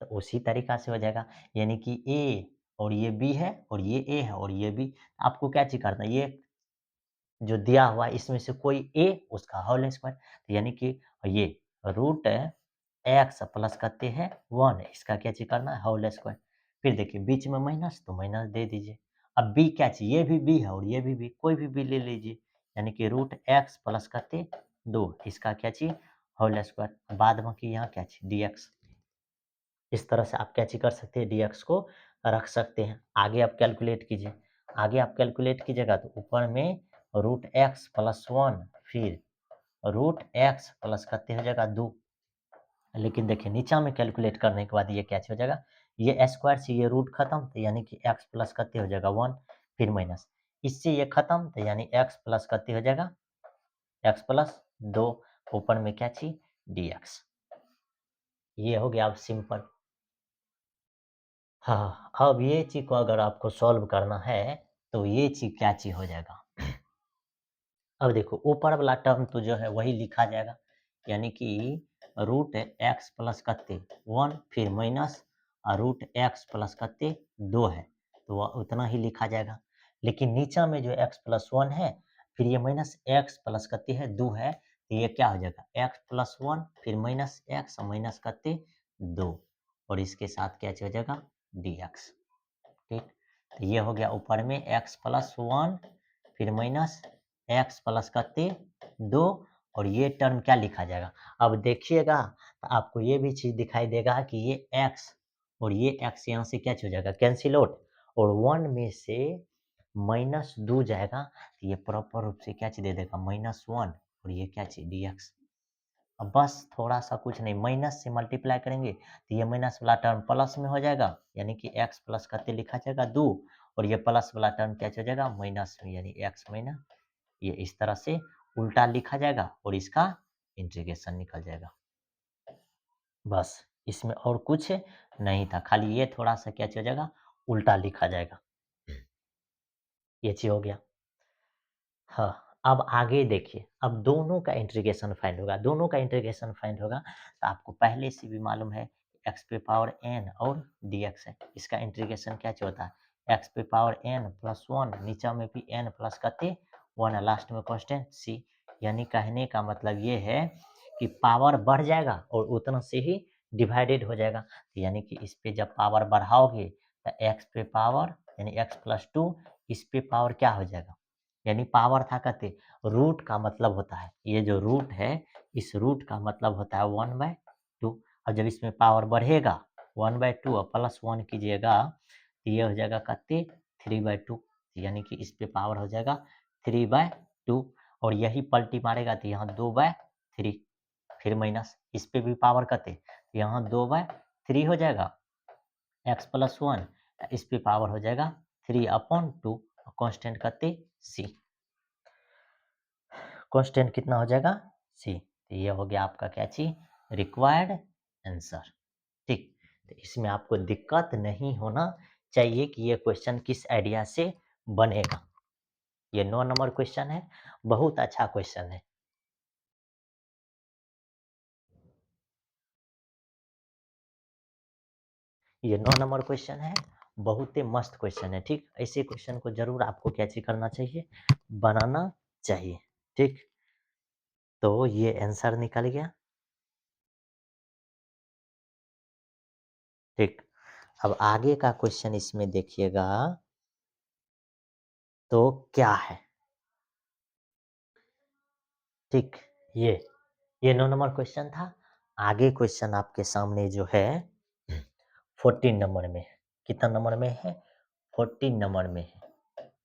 Speaker 1: तो उसी तरीका से हो जाएगा, यानी कि ए और ये बी है और ये ए है और ये बी। आपको क्या चीज करना है, ये जो दिया हुआ है इसमें से कोई ए उसका होल स्क्वायर, तो यानी कि ये रूट एक्स प्लस करते हैं 1, इसका क्या चीज करना है, होल स्क्वायर। फिर देखिए बीच में माइनस, तो माइनस दे दीजिए। अब बी क्या चीज, ये भी बी है और ये भी बी, कोई भी बी ले लीजिए, यानी कि रूट एक्स प्लस करते 2, इसका क्या चीज, होल स्क्वायर। बाद में कि यहाँ क्या चीज, dx। इस तरह से आप क्या चीज कर सकते हैं, dx को रख सकते हैं। आगे आप कैलकुलेट कीजिए, आगे आप कैलकुलेट कीजिएगा तो ऊपर में रूट एक्स प्लस 1, फिर रूट एक्स प्लस कितने हो जाएगा 2। लेकिन देखिए नीचा में कैलकुलेट करने के बाद ये क्या हो जाएगा, ये स्क्वायर से ये रूट खत्म, तो यानी कि एक्स प्लस कितने हो जाएगा 1, फिर माइनस इससे ये खत्म, तो यानी एक्स प्लस कितने हो जाएगा, एक्स प्लस 2, ऊपर में क्या चीज, dx। ये हो गया अब सिंपल। हाँ, अब ये चीज को अगर आपको सॉल्व करना है तो ये चीज क्या चीज हो जाएगा, अब देखो ऊपर वाला टर्म तो जो है वही लिखा जाएगा, यानी कि रूट एक्स प्लस कत्ते 1, फिर माइनस रूट एक्स प्लस कत्ते 2 है, तो वह उतना ही लिखा जाएगा। लेकिन नीचा में जो एक्स प्लस 1 है, फिर ये माइनस एक्स प्लस कत्ते है 2 है, तो ये क्या हो जाएगा, एक्स प्लस 1 फिर माइनस एक्स माइनस कत्ते 2, और इसके साथ क्या हो जाएगा, dx। ठीक, तो ये हो गया ऊपर में एक्स प्लस 1 फिर माइनस एक्स प्लस कितने 2, और ये टर्म क्या लिखा जाएगा। अब देखिएगा तो आपको ये भी चीज दिखाई देगा कि ये x और ये x यहाँ से क्या हो जाएगा, कैंसिल आउट, और 1 में से माइनस 2 जाएगा, तो ये प्रॉपर रूप से क्या चीज दे देगा, -1, और ये क्या चीज dx। अब बस थोड़ा सा कुछ नहीं, माइनस से मल्टीप्लाई करेंगे तो ये माइनस वाला टर्म प्लस में हो जाएगा, यानी कि x प्लस कितने लिखा जाएगा 2, और ये प्लस वाला टर्म क्या हो जाएगा, माइनस में, यानी x माइनस। ये इस तरह से उल्टा लिखा जाएगा और इसका इंटीग्रेशन निकल जाएगा। बस इसमें और कुछ नहीं था, खाली ये थोड़ा सा क्या हो जाएगा, उल्टा लिखा जाएगा। ये चीज हो गया। हाँ, अब आगे देखिए, अब दोनों का इंटीग्रेशन फाइंड होगा, दोनों का इंटीग्रेशन फाइंड होगा तो आपको पहले से भी मालूम है एक्स पे पावर n और dx है, इसका इंटीग्रेशन क्या होता है, एक्स पे पावर n प्लस 1, नीचा में भी n प्लस कते 1, लास्ट में कांस्टेंट c। यानी कहने का मतलब ये है कि पावर बढ़ जाएगा और उतना से ही डिवाइडेड हो जाएगा, तो यानी कि इस पे जब पावर बढ़ाओगे तो एक्स पे पावर यानी एक्स प्लस 2, इस पे पावर क्या हो जाएगा, यानी पावर था कहते, रूट का मतलब होता है, ये जो रूट है इस रूट का मतलब होता है 1/2। और जब इसमें पावर बढ़ेगा 1/2 और प्लस 1 कीजिएगा तो ये हो जाएगा कहते 3/2, यानी कि इस पे पावर हो जाएगा 3/2, और यही पलटी मारेगा तो यहाँ 2/3, फिर माइनस इस पे भी पावर कहते, यहाँ 2/3 हो जाएगा, एक्स प्लस 1, इस पे पावर हो जाएगा 3/2, कांस्टेंट कहते c, कांस्टेंट कितना हो जाएगा c। तो ये हो गया आपका क्या चीज, रिक्वायर्ड आंसर। ठीक, तो इसमें आपको दिक्कत नहीं होना चाहिए कि ये क्वेश्चन किस आइडिया से बनेगा। ये 9 नंबर क्वेश्चन है, बहुत अच्छा क्वेश्चन है। ये 9 नंबर क्वेश्चन है, बहुत ही मस्त क्वेश्चन है। ठीक, ऐसे क्वेश्चन को जरूर आपको क्या चीज करना चाहिए, बनाना चाहिए। ठीक, तो ये आंसर निकल गया। अब आगे का क्वेश्चन इसमें देखिएगा तो क्या है, ठीक। ये 9 नंबर क्वेश्चन था। आगे क्वेश्चन आपके सामने जो है 14 नंबर में है। कितना नंबर में है? 14 नंबर में है।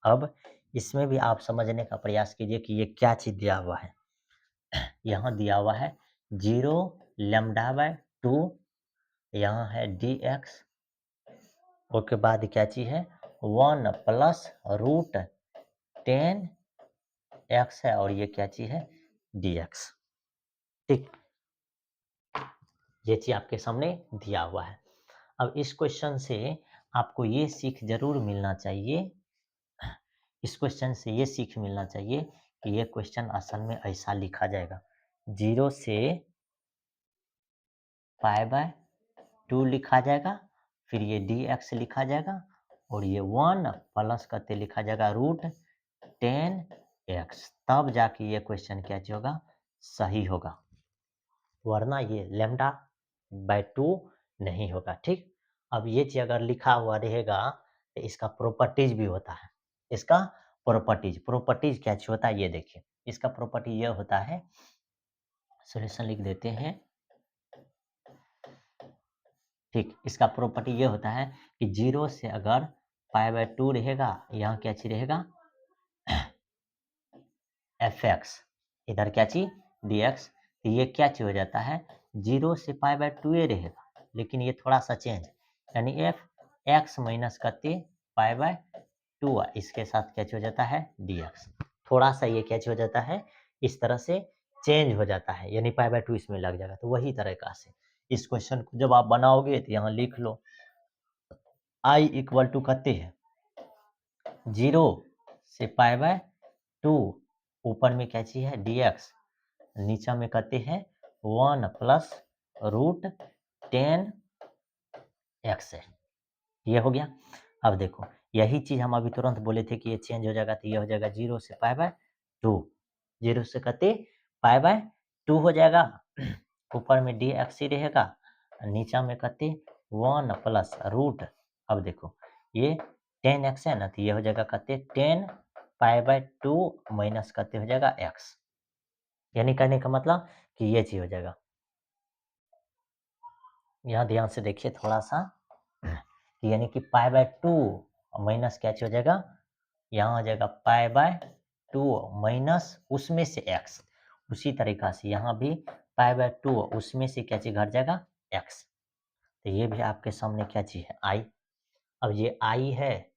Speaker 1: अब इसमें भी आप समझने का प्रयास कीजिए कि ये क्या चीज दिया हुआ है। यहाँ दिया हुआ है 0 λ/2, यहाँ है dx, उसके बाद क्या चीज है 1 प्लस रूट 10x है, और ये क्या चीज है dx, ठीक। ये चीज आपके सामने दिया हुआ है। अब इस क्वेश्चन से आपको ये सीख जरूर मिलना चाहिए, इस क्वेश्चन से ये सीख मिलना चाहिए कि ये क्वेश्चन असल में ऐसा लिखा जाएगा 0 से π/2 लिखा जाएगा, फिर ये dx लिखा जाएगा, और ये 1 प्लस करते लिखा जाएगा रूट 10x, तब जाके ये क्वेश्चन क्या होगा, सही होगा, वरना ये λ/2 नहीं होगा, ठीक। अब ये चीज अगर लिखा हुआ रहेगा तो इसका प्रॉपर्टीज भी होता है। इसका प्रॉपर्टीज क्या चीज होता है ये देखिए। इसका प्रॉपर्टी ये होता है, सॉल्यूशन लिख देते हैं, ठीक। इसका प्रॉपर्टी ये होता है कि 0 से अगर π/2 रहेगा, यहाँ क्या चीज रहेगा fx, इधर क्या चीज dx, तो ये क्या चीज हो जाता है 0 से π/2 रहेगा, लेकिन ये थोड़ा सा चेंज, यानी f x माइनस करते π/2, इसके साथ क्या चीज हो जाता है dx, थोड़ा सा ये क्या चीज हो जाता है इस तरह से चेंज हो जाता है, यानी π/2 इसमें लग जाएगा। तो वही तरीका से इस क्वेश्चन को जब आप बनाओगे तो यहाँ लिख लो i इक्वल टू करते हैं 0 से π/2, ऊपर में क्या चीज है dx, नीचा में कहते हैं 1 प्लस रूट 10x है, ये हो गया। अब देखो यही चीज हम अभी तुरंत बोले थे कि ये चेंज हो जाएगा, तो ये हो जाएगा 0 से π/2, 0 से कहते π/2 हो जाएगा, ऊपर में dx ही रहेगा, नीचा में कहते 1 प्लस रूट, अब देखो ये 10x है ना, तो ये हो जाएगा कहते 10 π/2 माइनस कहते हो जाएगा x, यानी कहने का मतलब कि ये चीज हो जाएगा। यहाँ ध्यान से देखिए थोड़ा सा, कि यानी कि π/2 माइनस क्या चीज हो जाएगा, यहाँ हो जाएगा π/2 माइनस उसमें से x, उसी तरीका से यहाँ भी π/2 उसमें से क्या चीज घट जाएगा x, तो ये भी आपके सामने क्या चीज है i। अब ये i है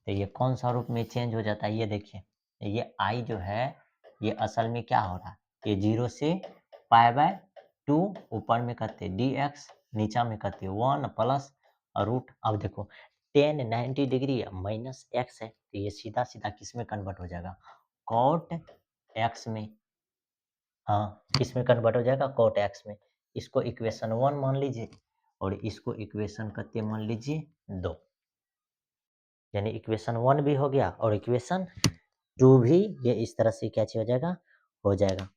Speaker 1: तो ये कौन सा रूप में चेंज हो जाता है ये देखिए, ये i जो है ये असल में क्या हो रहा है, ये 0 से π/2, ऊपर में करते dx, नीचा में करते 1 प्लस रूट, अब देखो 10 90 डिग्री माइनस x है, तो ये सीधा सीधा किस में कन्वर्ट हो जाएगा cot x में, हाँ किस में कन्वर्ट हो जाएगा cot x में। इसको इक्वेशन 1 मान लीजिए और इसको इक्वेशन करते मान लीजिए 2, यानी इक्वेशन 1 भी हो गया और इक्वेशन 2 भी, ये इस तरह से क्या हो जाएगा, हो जाएगा।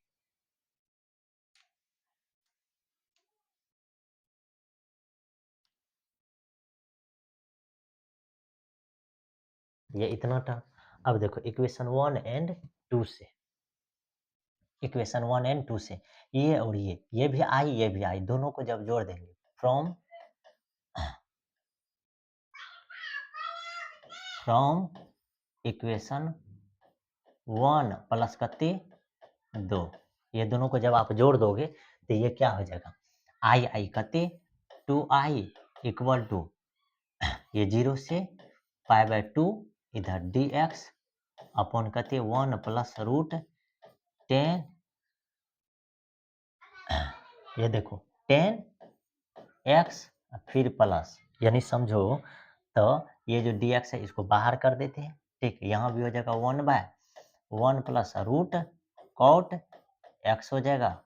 Speaker 1: ये इतना था। अब देखो इक्वेशन 1 एंड 2 से, इक्वेशन 1 एंड 2 से ये और ये भी आई, ये भी आई, दोनों को जब जोड़ देंगे फ्रॉम इक्वेशन 1 प्लस कते 2, ये दोनों को जब आप जोड़ दोगे तो ये क्या हो जाएगा आई आई कते 2i इक्वल टू ये 0 से π/2, इधर dx अपॉन कते 1 प्लस रूट 10, ये देखो 10x फिर प्लस, यानी समझो तो ये जो dx है इसको बाहर कर देते हैं, ठीक। यहाँ भी हो जाएगा 1/1 प्लस रूट कॉट x हो जाएगा।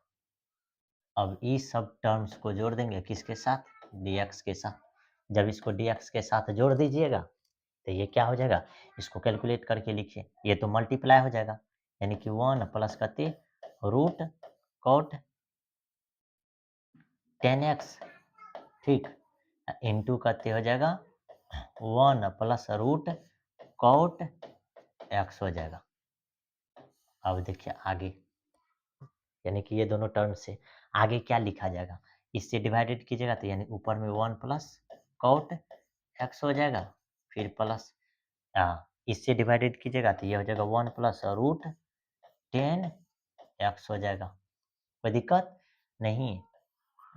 Speaker 1: अब इस सब टर्म्स को जोड़ देंगे किसके साथ dx के साथ, जब इसको dx के साथ जोड़ दीजिएगा तो ये क्या हो जाएगा, इसको कैलकुलेट करके लिखिए, ये तो मल्टीप्लाई हो जाएगा, यानी कि 1 प्लस करते रूट कॉट 10x ठीक, इंटू करते हो जाएगा 1 प्लस रूट कॉट एक्स हो जाएगा। अब देखिए आगे, यानी कि ये दोनों टर्म से आगे क्या लिखा जाएगा, इससे डिवाइडेड कीजिएगा तो यानी ऊपर में 1 प्लस कॉट एक्स हो जाएगा, फिर प्लस इससे डिवाइडेड कीजिएगा तो ये हो जाएगा 1 प्लस रूट 10 एक्स हो जाएगा। कोई दिक्कत नहीं,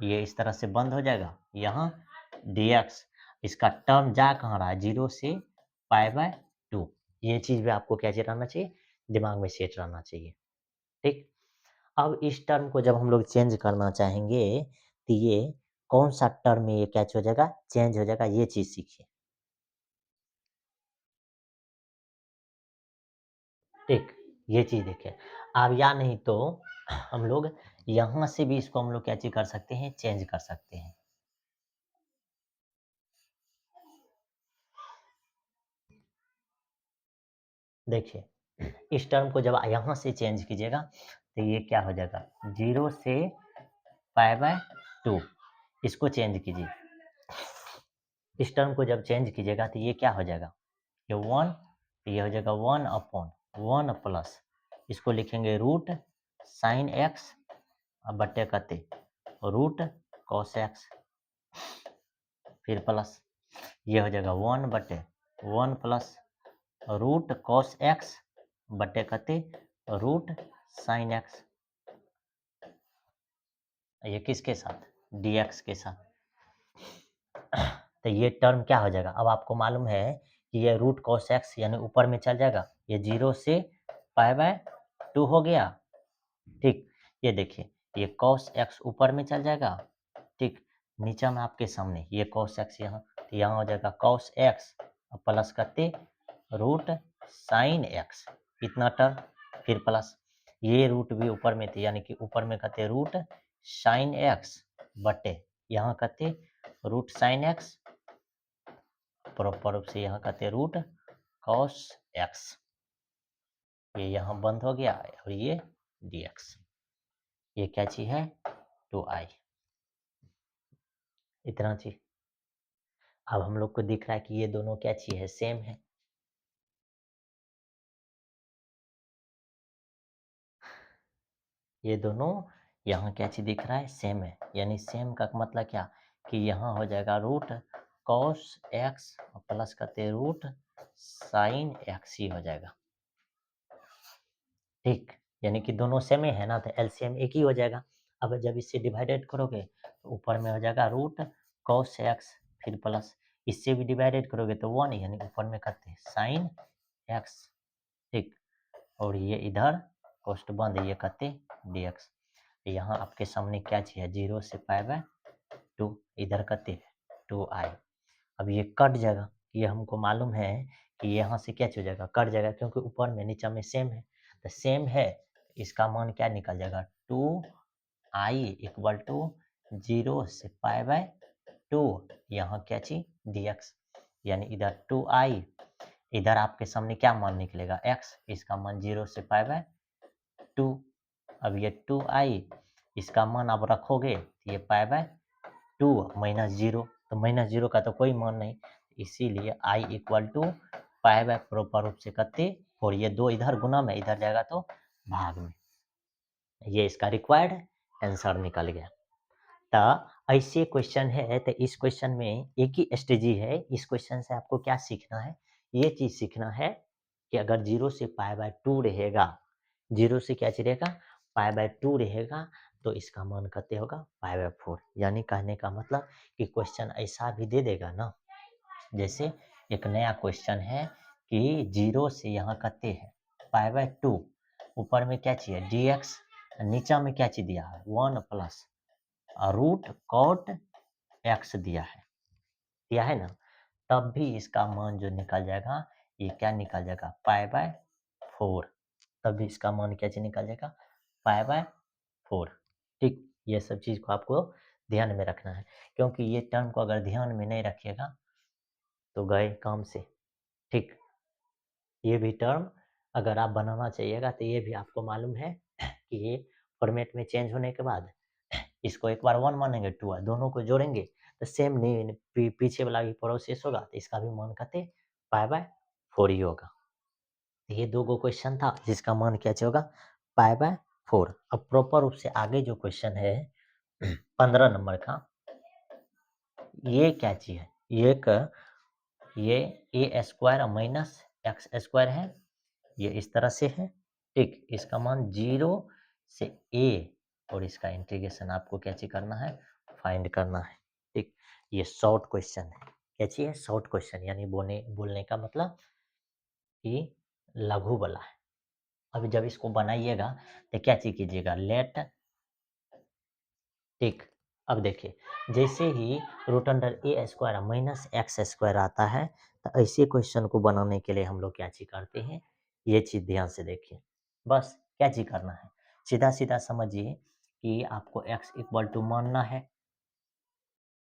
Speaker 1: ये इस तरह से बंद हो जाएगा। यहाँ dx, इसका टर्म जा कहाँ रहा है, 0 से π/2। ये चीज भी आपको क्या रहना चाहिए, दिमाग में सेट रहना चाहिए। ठीक, अब इस टर्म को जब हम लोग चेंज करना चाहेंगे तो ये कौन सा टर्म में ये क्या हो जाएगा, चेंज हो जाएगा, ये चीज सीखिए। ठीक, ये चीज देखिए। अब या नहीं तो हम लोग यहाँ से भी इसको हम लोग क्या चीज कर सकते हैं, चेंज कर सकते हैं। देखिए इस टर्म को जब यहाँ से चेंज कीजिएगा तो ये क्या हो जाएगा, 0 से π/2। इसको चेंज कीजिए, इस टर्म को जब चेंज कीजिएगा तो ये क्या हो जाएगा, ये 1, ये हो जाएगा 1/1 प्लस, इसको लिखेंगे रूट साइन एक्स बटे कते रूट कॉस एक्स, फिर प्लस ये हो जाएगा 1/1 प्लस रूट कॉस एक्स बटे कते रूट साइन एक्स, ये किसके साथ, dx के साथ। तो ये टर्म क्या हो जाएगा, अब आपको मालूम है कि ये रूट कॉस एक्स यानी ऊपर में चल जाएगा, ये 0 से π/2 हो गया। ठीक, ये देखिए ये कॉस एक्स ऊपर में चल जाएगा। ठीक, नीचे में आपके सामने ये कॉस एक्स, यहाँ तो यहाँ हो जाएगा कॉस एक्स प्लस करते रूट साइन एक्स, इतना टर्म, फिर प्लस ये रूट भी ऊपर में थे यानी कि ऊपर में कहते रूट साइन एक्स बटे यहाँ कहते रूट साइन एक्स, प्रॉपर रूप से यहाँ कहते रूट कॉस एक्स, ये यहाँ बंद हो गया और ये dx, ये क्या चीज है 2i, इतना चीज। अब हम लोग को दिख रहा है कि ये दोनों क्या चीज है, सेम है। ये दोनों यहाँ क्या चीज दिख रहा है, सेम है, यानी सेम का मतलब क्या कि यहाँ हो जाएगा रूट कॉस एक्स प्लस करते रूट साइन एक्स ही हो जाएगा। ठीक, यानी कि दोनों सेम ही है ना, तो एलसीएम एक ही हो जाएगा। अब जब इससे डिवाइडेड करोगे तो ऊपर में हो जाएगा रूट कॉस एक्स, फिर प्लस इससे भी डिवाइडेड करोगे तो 1, यानी ऊपर में करते साइन एक्स। ठीक, और ये इधर कोष्ट बंद, ये करते dx। यहाँ आपके सामने क्या चीज है, 0 से π/2, इधर करते 2i। अब ये कट जाएगा, ये हमको मालूम है कि यहाँ से क्या हो जाएगा, कट जाएगा, क्योंकि ऊपर में नीचे में सेम है, तो सेम है, इसका मान क्या निकल जाएगा 2i इक्वल टू 0 से π/2, यहाँ क्या चीज dx, यानी इधर 2i, इधर आपके सामने क्या मान निकलेगा x, इसका मान 0 से π/2। अब ये 2i, इसका मान आप रखोगे तो ये π/2 -0, तो -0 का तो कोई मान नहीं, इसीलिए i इक्वल टू प्रॉपर रूप से करते, और ये 2 इधर गुना में, इधर जाएगा तो भाग में, ये इसका रिक्वायर्ड आंसर निकल गया। तो ऐसे क्वेश्चन है, तो इस क्वेश्चन में एक ही स्ट्रेटजी है, इस क्वेश्चन से आपको क्या सीखना है, ये चीज सीखना है कि अगर 0 से π/2 रहेगा, 0 से क्या चीज रहेगा π/2 रहेगा, तो इसका मान कितने होगा π/4, यानी कहने का मतलब कि क्वेश्चन ऐसा भी दे देगा ना, जैसे एक नया क्वेश्चन है कि 0 से यहाँ कितने है π/2, ऊपर में क्या चाहिए dx, नीचा में क्या चीज दिया है 1 प्लस रूट कॉट एक्स दिया है ना, तब भी इसका मान जो निकल जाएगा, ये क्या निकल जाएगा π/4, तब भी इसका मान क्या चीज निकल जाएगा π/4। ठीक, ये सब चीज को आपको ध्यान में रखना है, क्योंकि ये टर्म को अगर ध्यान में नहीं रखिएगा तो गए काम से। ठीक, ये भी टर्म अगर आप बनाना चाहिएगा तो ये भी आपको मालूम है कि ये फॉर्मेट में चेंज होने के बाद इसको एक बार 1 मानेंगे 2, दोनों को जोड़ेंगे तो सेम नहीं पीछे वाला भी प्रोसेस होगा तो इसका भी मान कहते π/4 ही होगा। तो ये 2 गो क्वेश्चन था जिसका मान क्या होगा π/4। अब प्रॉपर रूप से आगे जो क्वेश्चन है 15 नंबर का, ये क्या चीज है, ये ए स्क्वायर माइनस एक्स स्क्वायर है, ये इस तरह से है, ठीक। इसका मान 0 से a और इसका इंटीग्रेशन आपको क्या चीज करना है, फाइंड करना है, ठीक। ये शॉर्ट क्वेश्चन है, क्या चीज है, शॉर्ट क्वेश्चन, यानी बोलने का मतलब कि लघु वाला है। अभी जब इसको बनाइएगा तो क्या चीज कीजिएगा, लेट, ठीक। अब देखिए जैसे ही रूट अंडर ए स्क्वायर माइनस एक्स स्क्वायर आता है तो ऐसे क्वेश्चन को बनाने के लिए हम लोग क्या चीज करते हैं, ये चीज ध्यान से देखिए। बस क्या चीज करना है, सीधा सीधा समझिए कि आपको x इक्वल टू मानना है,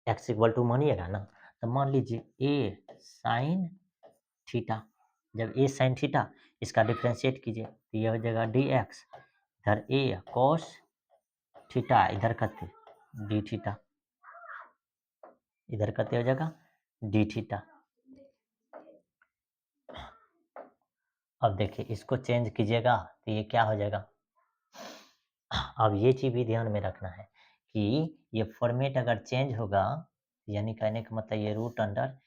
Speaker 1: x इक्वल टू मानिएगा ना, तो मान लीजिए a साइन थीटा। जब a साइन थीटा इसका डिफ्रेंशिएट कीजिए तो यह हो जाएगा dx, इधर a cos थीटा, इधर करते डी थीटा, इधर करते हो जाएगा डी थीटा। अब देखिए इसको चेंज कीजिएगा तो ये क्या हो जाएगा। अब ये चीज भी ध्यान में रखना है कि ये फॉर्मेट अगर चेंज होगा, यानी कहने का मतलब ये रूट अंडर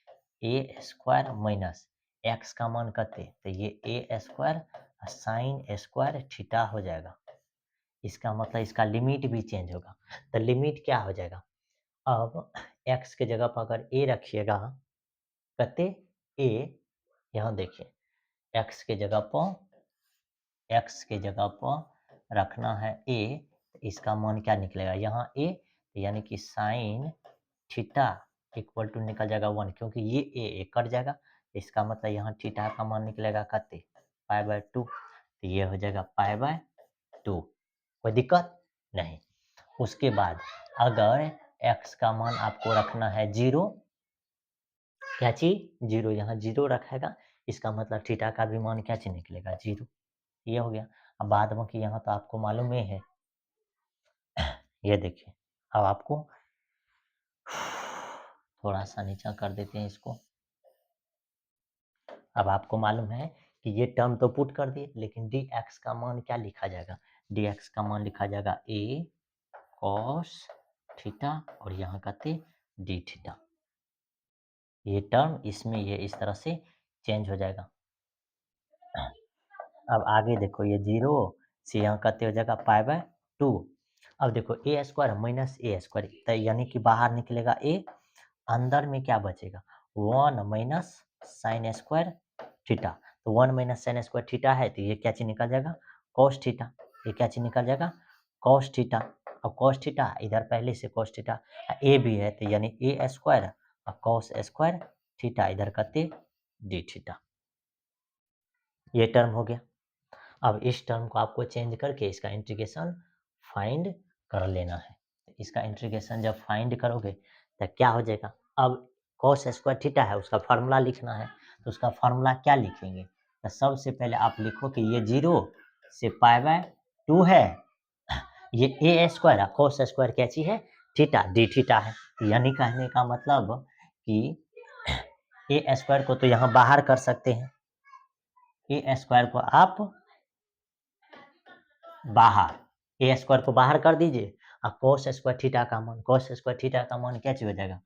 Speaker 1: ए स्क्वायर माइनस एक्स का मान करते तो ये ए स्क्वायर साइन स्क्वायर थीटा हो जाएगा। इसका मतलब इसका लिमिट भी चेंज होगा, तो लिमिट क्या हो जाएगा, अब x के जगह पर अगर a रखिएगा, कहते a, यहाँ देखिए x के जगह पर रखना है a, इसका मान क्या निकलेगा, यहाँ a यानी कि साइन थीटा इक्वल टू निकल जाएगा 1, क्योंकि ये a कट जाएगा, इसका मतलब यहाँ थीटा का मान निकलेगा कहते π/2, तो ये हो जाएगा π/2, कोई दिक्कत नहीं। उसके बाद अगर x का मान आपको रखना है 0, क्या चीज 0, यहाँ 0 रखेगा, इसका मतलब थीटा का भी मान क्या चीज निकलेगा 0, ये हो गया। अब बाद में कि यहाँ तो आपको मालूम ही है, ये देखिए, अब आपको थोड़ा सा नीचा कर देते हैं इसको। अब आपको मालूम है कि ये टर्म तो पुट कर दिए, लेकिन dx का मान क्या लिखा जाएगा, dx का मान लिखा जाएगा a cos थीटा और यहाँ कहते d थीटा। ये टर्म इसमें ये इस तरह से चेंज हो जाएगा। अब आगे देखो ये 0 से यहाँ कहते हो जाएगा π/2। अब देखो ए स्क्वायर माइनस ए स्क्वायर, तो यानी कि बाहर निकलेगा a, अंदर में क्या बचेगा 1 माइनस साइन स्क्वायर थीटा, तो 1 माइनस साइन स्क्वायर थीटा है तो ये क्या चीज निकल जाएगा cos थीटा, ये क्या चीज निकल जाएगा cos थीटा। अब cos थीटा इधर पहले से cos थीटा a भी है तो यानी ए स्क्वायर और cos स्क्वायर थीटा, इधर करते d थीटा, ये टर्म हो गया। अब इस टर्म को आपको चेंज करके इसका इंटीग्रेशन फाइंड कर लेना है। इसका इंटीग्रेशन जब फाइंड करोगे तो क्या हो जाएगा, अब cos स्क्वायर थीटा है उसका फार्मूला लिखना है, तो उसका फार्मूला क्या लिखेंगे, तो सबसे पहले आप लिखो कि ये 0 से π/2 है, ये ए स्क्वायर है, cos स्क्वायर क्या चीज है थीटा, डी थीटा है, यानी कहने का मतलब कि ए स्क्वायर को तो यहाँ बाहर कर सकते हैं, ए स्क्वायर को आप बाहर, ए स्क्वायर को बाहर कर दीजिए और cos स्क्वायर थीटा का मान, cos स्क्वायर थीटा का मान क्या चीज हो जाएगा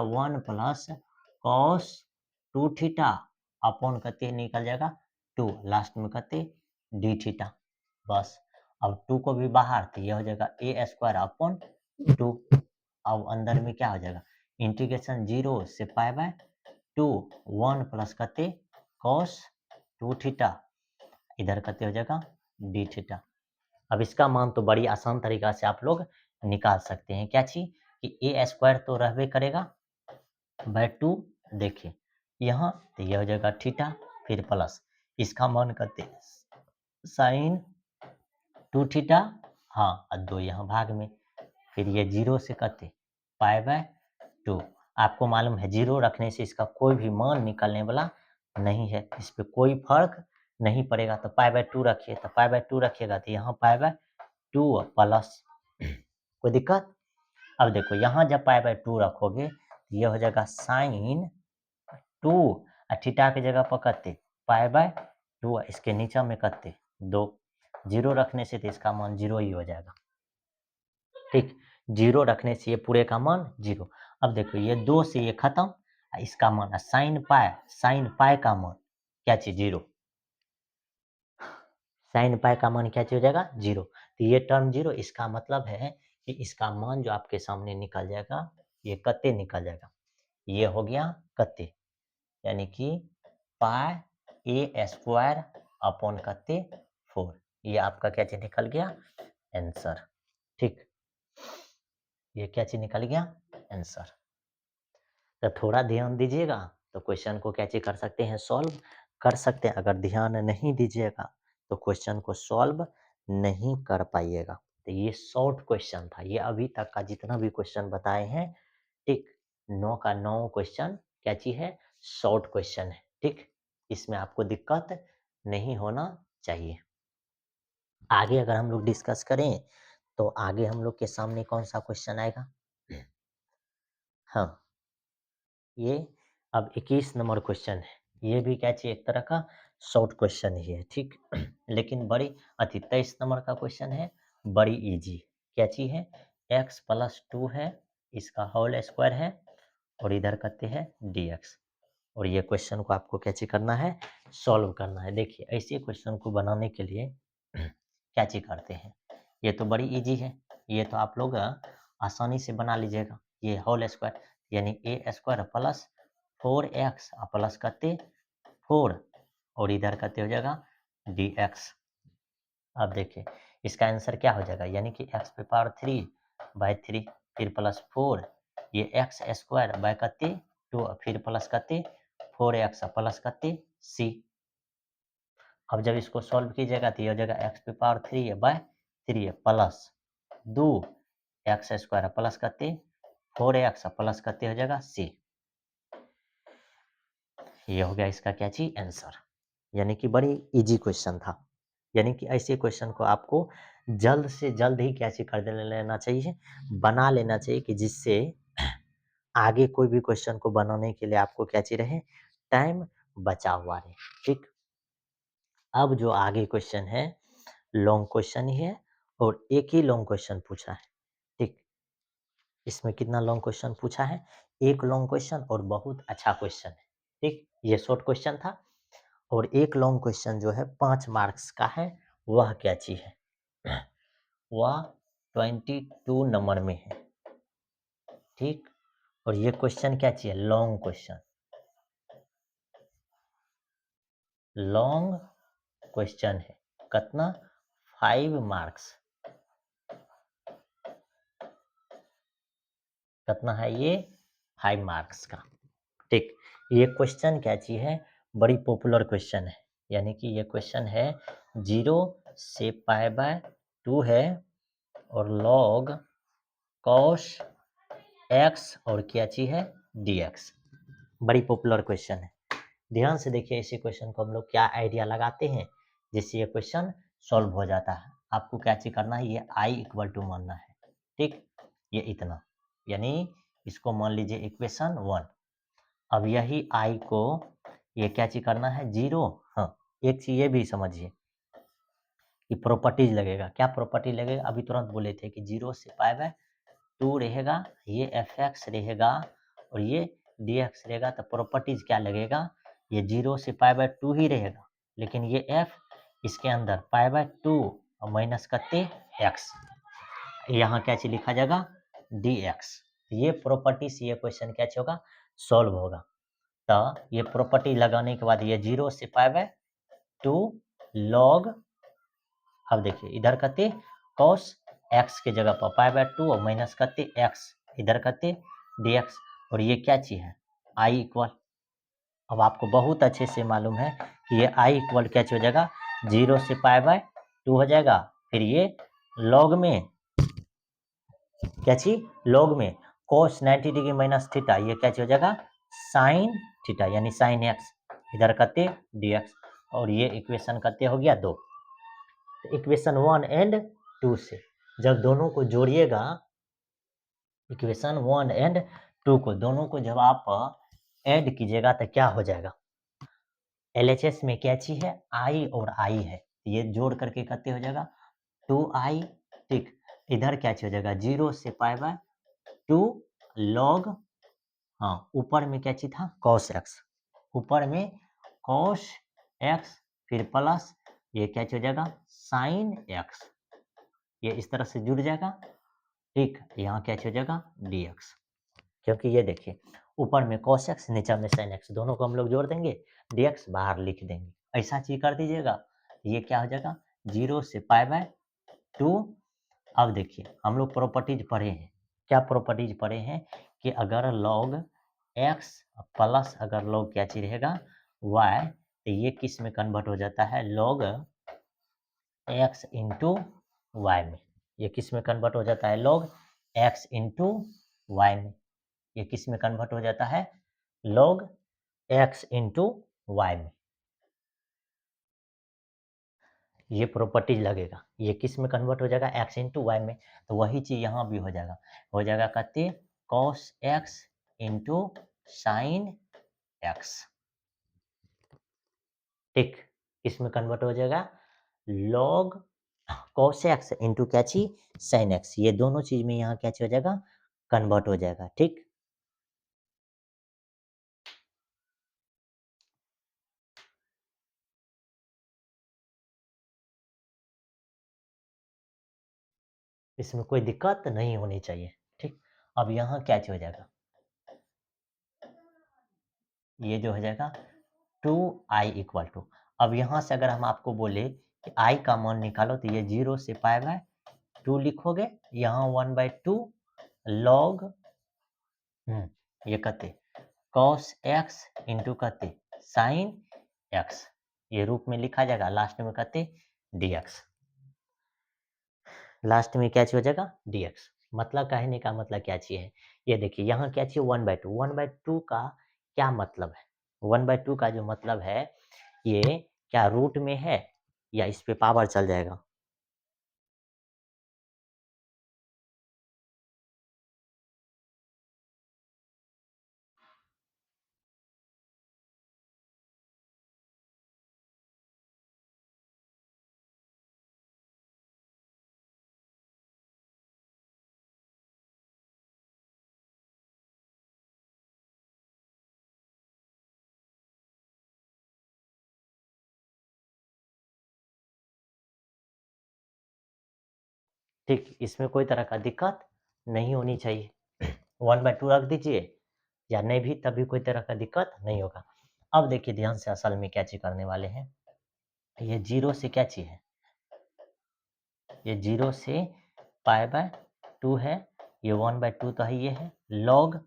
Speaker 1: 1 प्लस cos 2 थीटा अपॉन करते निकल जाएगा 2, लास्ट में करते डी थीटा। बस अब 2 को भी बाहर तो ये हो जाएगा ए स्क्वायर अपॉन 2। अब अंदर में क्या हो जाएगा, इंटीग्रेशन 0 से π/2 1 प्लस करते cos 2 थीटा, इधर करते हो जाएगा डी थीटा। अब इसका मान तो बड़ी आसान तरीका से आप लोग निकाल सकते हैं, क्या चीज कि ए स्क्वायर तो रहबे करेगा /2, देखिए यहाँ तो यह हो जाएगा थीटा, फिर प्लस इसका मान करते साइन 2 थीटा, हाँ और 2 यहाँ भाग में, फिर ये 0 से करते π/2। आपको मालूम है 0 रखने से इसका कोई भी मान निकलने वाला नहीं है, इस पे कोई फर्क नहीं पड़ेगा, तो π/2 रखिए, तो π/2 रखिएगा तो यहाँ π/2 प्लस, कोई दिक्कत अब देखो यहाँ जब पाई बाय 2 रखोगे तो ये हो जाएगा साइन 2 और थीटा की जगह पर कते पाई बाय 2, इसके नीचे में कते 2, 0 रखने से तो इसका मान 0 ही हो जाएगा। ठीक, 0 रखने से ये पूरे का मान 0। अब देखो ये 2 से ये खत्म, इसका मान साइन पाई का मान क्या चीज 0, साइन पाई का मान क्या चीज हो जाएगा 0। तो ये टर्म 0, इसका मतलब है कि इसका मान जो आपके सामने निकल जाएगा ये कते निकल जाएगा, ये हो गया कते, यानी कि पाई ए स्क्वायर अपॉन कते 4, ये आपका क्या चीज निकल गया आंसर। ठीक, ये क्या चीज निकल गया आंसर। तो थोड़ा ध्यान दीजिएगा तो क्वेश्चन को क्या चीज कर सकते हैं सॉल्व कर सकते हैं, अगर ध्यान नहीं दीजिएगा तो क्वेश्चन को सॉल्व नहीं कर पाइएगा। तो ये शॉर्ट क्वेश्चन था, ये अभी तक का जितना भी क्वेश्चन बताए हैं, ठीक, 9 का 9 क्वेश्चन क्या चीज है शॉर्ट क्वेश्चन है। ठीक, इसमें आपको दिक्कत नहीं होना चाहिए। आगे अगर हम लोग डिस्कस करें तो आगे हम लोग के सामने कौन सा क्वेश्चन आएगा, हाँ ये अब 21 नंबर क्वेश्चन है, ये भी क्या चाहिए एक तरह का शॉर्ट क्वेश्चन ही है। ठीक, लेकिन बड़ी 23 नंबर का क्वेश्चन है, बड़ी इजी, क्या चीज है x+2 है, इसका होल स्क्वायर है और इधर करते हैं dx, और ये क्वेश्चन को आपको क्या चीज करना है सॉल्व करना है। देखिए ऐसे क्वेश्चन को बनाने के लिए क्या चीज करते हैं, ये तो बड़ी इजी है, ये तो आप लोग आसानी से बना लीजिएगा। ये होल स्क्वायर यानी ए स्क्वायर प्लस 4x प्लस करते 4 और इधर करते हो जाएगा dx। अब देखिए इसका आंसर क्या हो जाएगा, यानी कि x पे पावर 3/3 फिर प्लस 4, ये x स्क्वायर बाय करते 2 फिर प्लस करते 4x प्लस करते c। अब जब इसको सॉल्व कीजिएगा तो ये हो जाएगा x पे power 3/3 plus 2 x square plus करते 4x प्लस करते हो जाएगा c। ये हो गया इसका क्या चीज आंसर, यानी कि बड़ी इजी क्वेश्चन था। यानी कि ऐसे क्वेश्चन को आपको जल्द से जल्द ही क्या चीज कर लेना चाहिए, बना लेना चाहिए, कि जिससे आगे कोई भी क्वेश्चन को बनाने के लिए आपको क्या चीज रहे टाइम बचा हुआ रहे। ठीक, अब जो आगे क्वेश्चन है लॉन्ग क्वेश्चन ही है और एक ही लॉन्ग क्वेश्चन पूछा है। ठीक, इसमें कितना लॉन्ग क्वेश्चन पूछा है, एक लॉन्ग क्वेश्चन और बहुत अच्छा क्वेश्चन है। ठीक, ये शॉर्ट क्वेश्चन था और एक लॉन्ग क्वेश्चन जो है 5 मार्क्स का है, वह क्या चीज है वह 22 नंबर में है। ठीक, और ये क्वेश्चन क्या चाहिए लॉन्ग क्वेश्चन, लॉन्ग क्वेश्चन है, कितना 5 मार्क्स, कितना है ये 5 मार्क्स का। ठीक, ये क्वेश्चन क्या चीज है बड़ी पॉपुलर क्वेश्चन है, यानी कि ये क्वेश्चन है 0 से π/2 है और log cos x और क्या चीज है dx, बड़ी पॉपुलर क्वेश्चन है। ध्यान से देखिए इसी क्वेश्चन को हम लोग क्या आइडिया लगाते हैं जिससे ये क्वेश्चन सॉल्व हो जाता है। आपको क्या चीज करना है, ये i इक्वल टू मानना है। ठीक, ये इतना, यानी इसको मान लीजिए इक्वेशन 1। अब यही i को ये क्या चीज करना है 0। हाँ, एक चीज ये भी समझिए कि प्रॉपर्टीज लगेगा, क्या प्रॉपर्टी लगेगा, अभी तुरंत बोले थे कि 0 से π/2 रहेगा, ये fx रहेगा और ये dx रहेगा, तो प्रॉपर्टीज क्या लगेगा, ये 0 से π/2 ही रहेगा, लेकिन ये f इसके अंदर π/2 और माइनस करते x, यहाँ क्या चीज लिखा जाएगा dx। ये प्रॉपर्टी से ये क्वेश्चन क्या होगा सॉल्व होगा। तो ये प्रॉपर्टी लगाने के बाद ये 0 से π/2 log, अब देखिए इधर करते cos x के जगह पर π/2 और माइनस करते x, इधर करते dx, और ये क्या चीज है i इक्वल, अब आपको बहुत अच्छे से मालूम है कि ये i इक्वल क्या चीज हो जाएगा 0 से π/2 हो जाएगा, फिर ये log में क्या चीज log में cos 90 डिग्री माइनस थीटा, ये क्या चीज हो जाएगा साइन थीटा यानी साइन x, इधर करते dx, और ये इक्वेशन करते हो गया 2। इक्वेशन 1 एंड 2 से जब दोनों को जोड़िएगा इक्वेशन 1 एंड 2 को दोनों को जब आप ऐड कीजिएगा तो क्या हो जाएगा? LHS में क्या चीज है? I और I है, ये जोड़ करके कितने हो जाएगा? 2I। ठीक, इधर क्या चीज हो जाएगा? 0 से पाई बाय 2 log, हाँ ऊपर में क्या चीज था? cos x, ऊपर में cos x, फिर प्लस ये क्या चीज हो जाएगा? sin x, ये इस तरह से जुड़ जाएगा। ठीक, यहाँ क्या चीज हो जाएगा? dx, क्योंकि ये देखिए ऊपर में cos x, नीचे में sin x, दोनों को हम लोग जोड़ देंगे, dx बाहर लिख देंगे। ऐसा चीज कर दीजिएगा, ये क्या हो जाएगा? 0 से पाई बाय 2। अब देखिए हम लोग प्रॉपर्टीज पढ़े हैं, क्या प्रॉपर्टीज पढ़े हैं कि अगर log x प्लस अगर log क्या चीज रहेगा? y, तो ये किस में कन्वर्ट हो जाता है? log x इंटू वाई में। ये किस में कन्वर्ट हो जाता है? log x इंटू वाई में। ये किस में कन्वर्ट हो जाता है? log x इंटू वाई में। ये प्रॉपर्टीज लगेगा, ये किस में कन्वर्ट हो जाएगा? x इंटू वाई में। तो वही चीज यहाँ भी हो जाएगा कहते cos x into sine x। ठीक, इसमें कन्वर्ट हो जाएगा log cos x इंटू क्या चीज? sin x। ये दोनों चीज में यहाँ क्या चीज हो जाएगा? कन्वर्ट हो जाएगा। ठीक, इसमें कोई दिक्कत नहीं होनी चाहिए। ठीक, अब यहाँ क्या चीज हो जाएगा? ये जो हो जाएगा 2i इक्वल टू, अब यहाँ से अगर हम आपको बोले कि i का मान निकालो, तो ये 0 से पाई बाय 2 लिखोगे, यहाँ 1/2 log, ये कहते cos x इंटू कहते sin x, ये रूप में लिखा जाएगा, लास्ट में कहते dx, लास्ट में क्या चीज हो जाएगा? dx। मतलब कहने का मतलब क्या चीज है? ये देखिए यहाँ क्या चीज? 1/2, 1/2 का क्या मतलब है? 1/2 का जो मतलब है, ये क्या रूट में है या इस पे पावर चल जाएगा? ठीक, इसमें कोई तरह का दिक्कत नहीं होनी चाहिए। 1/2 रख दीजिए या नहीं भी, तभी कोई तरह का दिक्कत नहीं होगा। अब देखिए ध्यान से असल में क्या चीज करने वाले हैं। ये 0 से क्या चीज है? ये 0 से पाई बाय 2 है, ये 1/2 तो है, ये है log।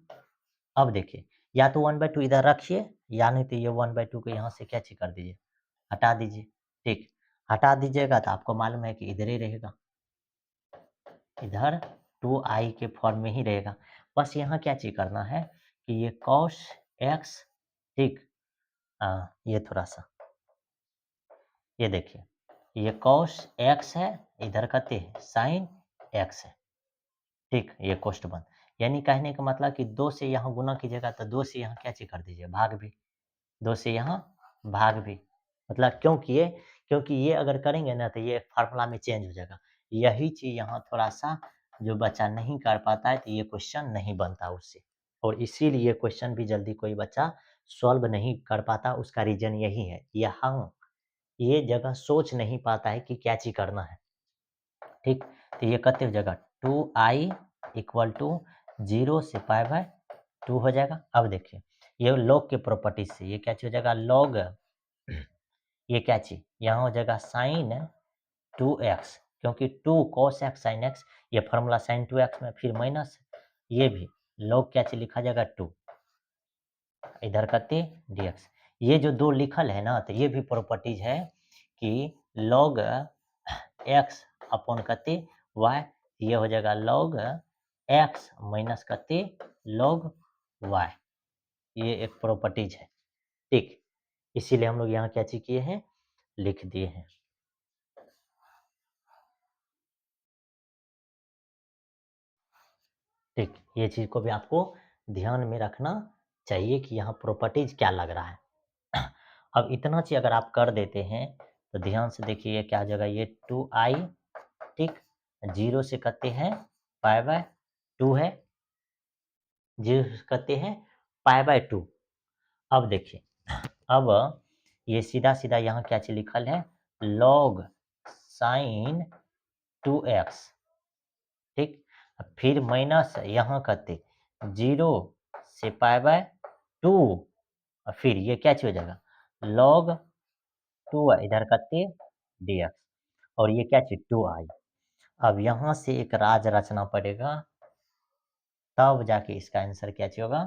Speaker 1: अब देखिए या तो 1/2 इधर रखिए, या नहीं तो ये 1/2 को यहाँ से क्या चीज कर दीजिए? हटा दीजिए। ठीक, हटा दीजिएगा तो आपको मालूम है कि इधर ही रहेगा, इधर 2i के फॉर्म में ही रहेगा। बस यहाँ क्या चीज करना है कि ये cos x, ठीक, ये थोड़ा सा, ये देखिए ये cos x है, इधर कहते हैं sin x है। ठीक, ये कोष्ठ बंद, यानी कहने का मतलब कि 2 से यहाँ गुना कीजिएगा तो 2 से यहाँ क्या चीज कर दीजिए? भाग भी। 2 से यहाँ भाग भी, मतलब क्यों किए? क्योंकि ये अगर करेंगे ना तो ये फार्मूला में चेंज हो जाएगा। यही चीज यहाँ थोड़ा सा जो बच्चा नहीं कर पाता है, तो ये क्वेश्चन नहीं बनता उससे, और इसीलिए ये क्वेश्चन भी जल्दी कोई बच्चा सॉल्व नहीं कर पाता। उसका रीजन यही है, यहाँ ये जगह सोच नहीं पाता है कि क्या चीज करना है। ठीक, तो ये कहते हो जगह 2i इक्वल टू 0 से पाई बाय 2 हो जाएगा। अब देखिए ये log के प्रॉपर्टी से ये क्या चीज हो जाएगा? log, ये क्या चीज यहाँ हो जाएगा? साइन 2x, क्योंकि 2 cos x sin x, ये फॉर्मूला साइन 2x में फिर माइनस, ये भी log क्या चीज लिखा जाएगा? 2, इधर करते dx। ये जो दो लिखल है ना, तो ये भी प्रॉपर्टीज है कि log x अपॉन कते y, ये हो जाएगा log x माइनस कते log y, ये एक प्रॉपर्टीज है। ठीक, इसीलिए हम लोग यहाँ क्या चीज किए हैं? लिख दिए हैं। ठीक, ये चीज़ को भी आपको ध्यान में रखना चाहिए कि यहाँ प्रॉपर्टीज़ क्या लग रहा है। अब इतना चीज़ अगर आप कर देते हैं, तो ध्यान से देखिए ये क्या हो जाएगा, ये 2i ठीक, 0 से करते हैं पाई बाय 2 है, 0 से करते हैं पाई बाय 2। अब देखिए, अब ये सीधा-सीधा यहाँ क्या चीज़ लिखल है, log sin 2x ठीक, फिर माइनस यहाँ करते 0 से पाई बाय 2 और फिर ये क्या चीज़ हो जाएगा, log 2 इधर करते dx और ये क्या चीज़ 2i। अब यहाँ से एक राज रचना पड़ेगा, तब जाके इसका आंसर क्या चीज़ होगा,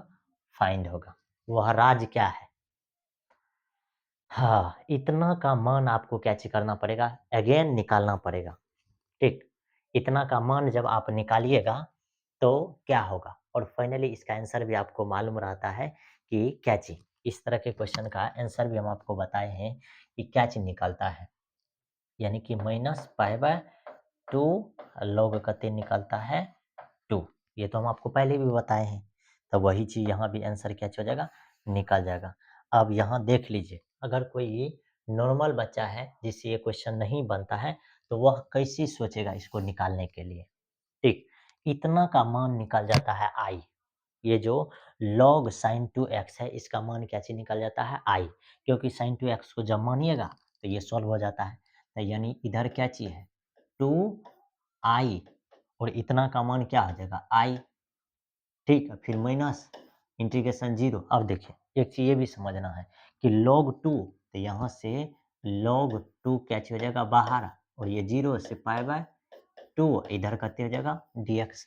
Speaker 1: फाइंड होगा। वह राज क्या है? हाँ, इतना का मान आपको क्या चीज़ करना पड़ेगा, अगेन निकालना पड़ेगा। ठीक, इतना का मान जब आप निकालिएगा तो क्या होगा, और फाइनली इसका आंसर भी आपको मालूम रहता है कि क्या चीज़, इस तरह के क्वेश्चन का आंसर भी हम आपको बताए हैं कि क्या चीज़ निकलता है, यानी कि माइनस पाई बाय 2 log कते निकलता है 2। ये तो हम आपको पहले भी बताए हैं, तो वही चीज़ यहाँ भी आंसर क्या हो जाएगा, निकल जाएगा। अब यहाँ देख लीजिए, अगर कोई नॉर्मल बच्चा है जिससे ये क्वेश्चन नहीं बनता है, तो वह कैसे सोचेगा इसको निकालने के लिए। ठीक, इतना का मान निकल जाता है i, ये जो log sin 2x है इसका मान क्या चीज निकल जाता है i, क्योंकि sin 2x को जब मानिएगा तो ये सॉल्व हो जाता है, तो यानी इधर क्या चीज है 2i और इतना का मान क्या आ जाएगा i। ठीक है, फिर माइनस इंटीग्रेशन 0। अब देखिए एक चीज ये भी समझना है कि log 2, तो यहाँ से log 2 क्या चीज हो जाएगा बाहर, और ये 0 से पाई बाय 2 इधर करते हो जाएगा dx।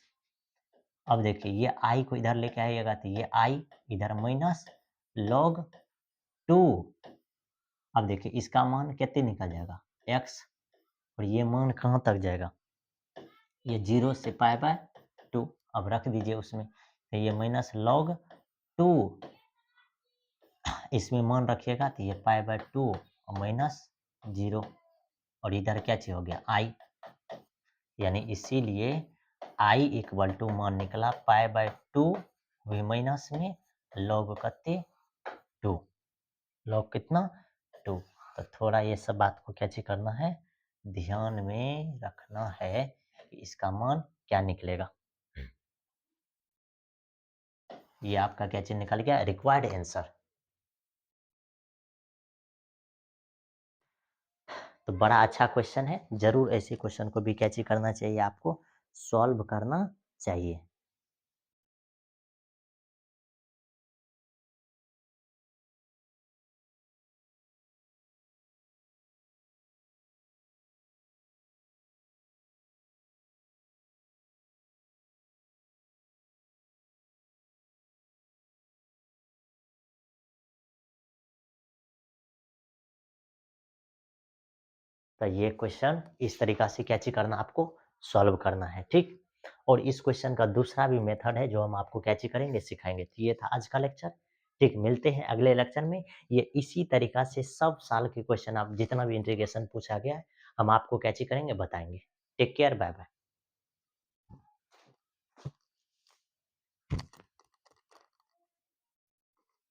Speaker 1: अब देखिए ये i को इधर लेके आइएगा तो ये i इधर माइनस log 2। अब देखिए इसका मान कितने निकल जाएगा x, और ये मान कहाँ तक जाएगा, ये 0 से पाई बाय 2। अब रख दीजिए उसमें, तो ये माइनस log 2, इसमें मान रखिएगा तो ये पाई बाय 2 और माइनस 0, और इधर क्या चीज हो गया i, यानी इसीलिए i इक्वल टू मान निकला पाई बाय 2 भी माइनस में log कते 2, log कितना 2। तो थोड़ा ये सब बात को क्या चीज करना है, ध्यान में रखना है कि इसका मान क्या निकलेगा। ये आपका क्या चीज निकल गया, रिक्वायर्ड आंसर। तो बड़ा अच्छा क्वेश्चन है, जरूर ऐसे क्वेश्चन को भी क्या चीज करना चाहिए, आपको सॉल्व करना चाहिए। तो ये क्वेश्चन इस तरीका से क्या चीज करना, आपको सॉल्व करना है। ठीक, और इस क्वेश्चन का दूसरा भी मेथड है जो हम आपको क्या चीज करेंगे, सिखाएंगे। तो ये था आज का लेक्चर। ठीक, मिलते हैं अगले लेक्चर में। ये इसी तरीका से सब साल के क्वेश्चन, आप जितना भी इंटीग्रेशन पूछा गया है हम आपको क्या चीज करेंगे, बताएंगे। Take care, bye bye.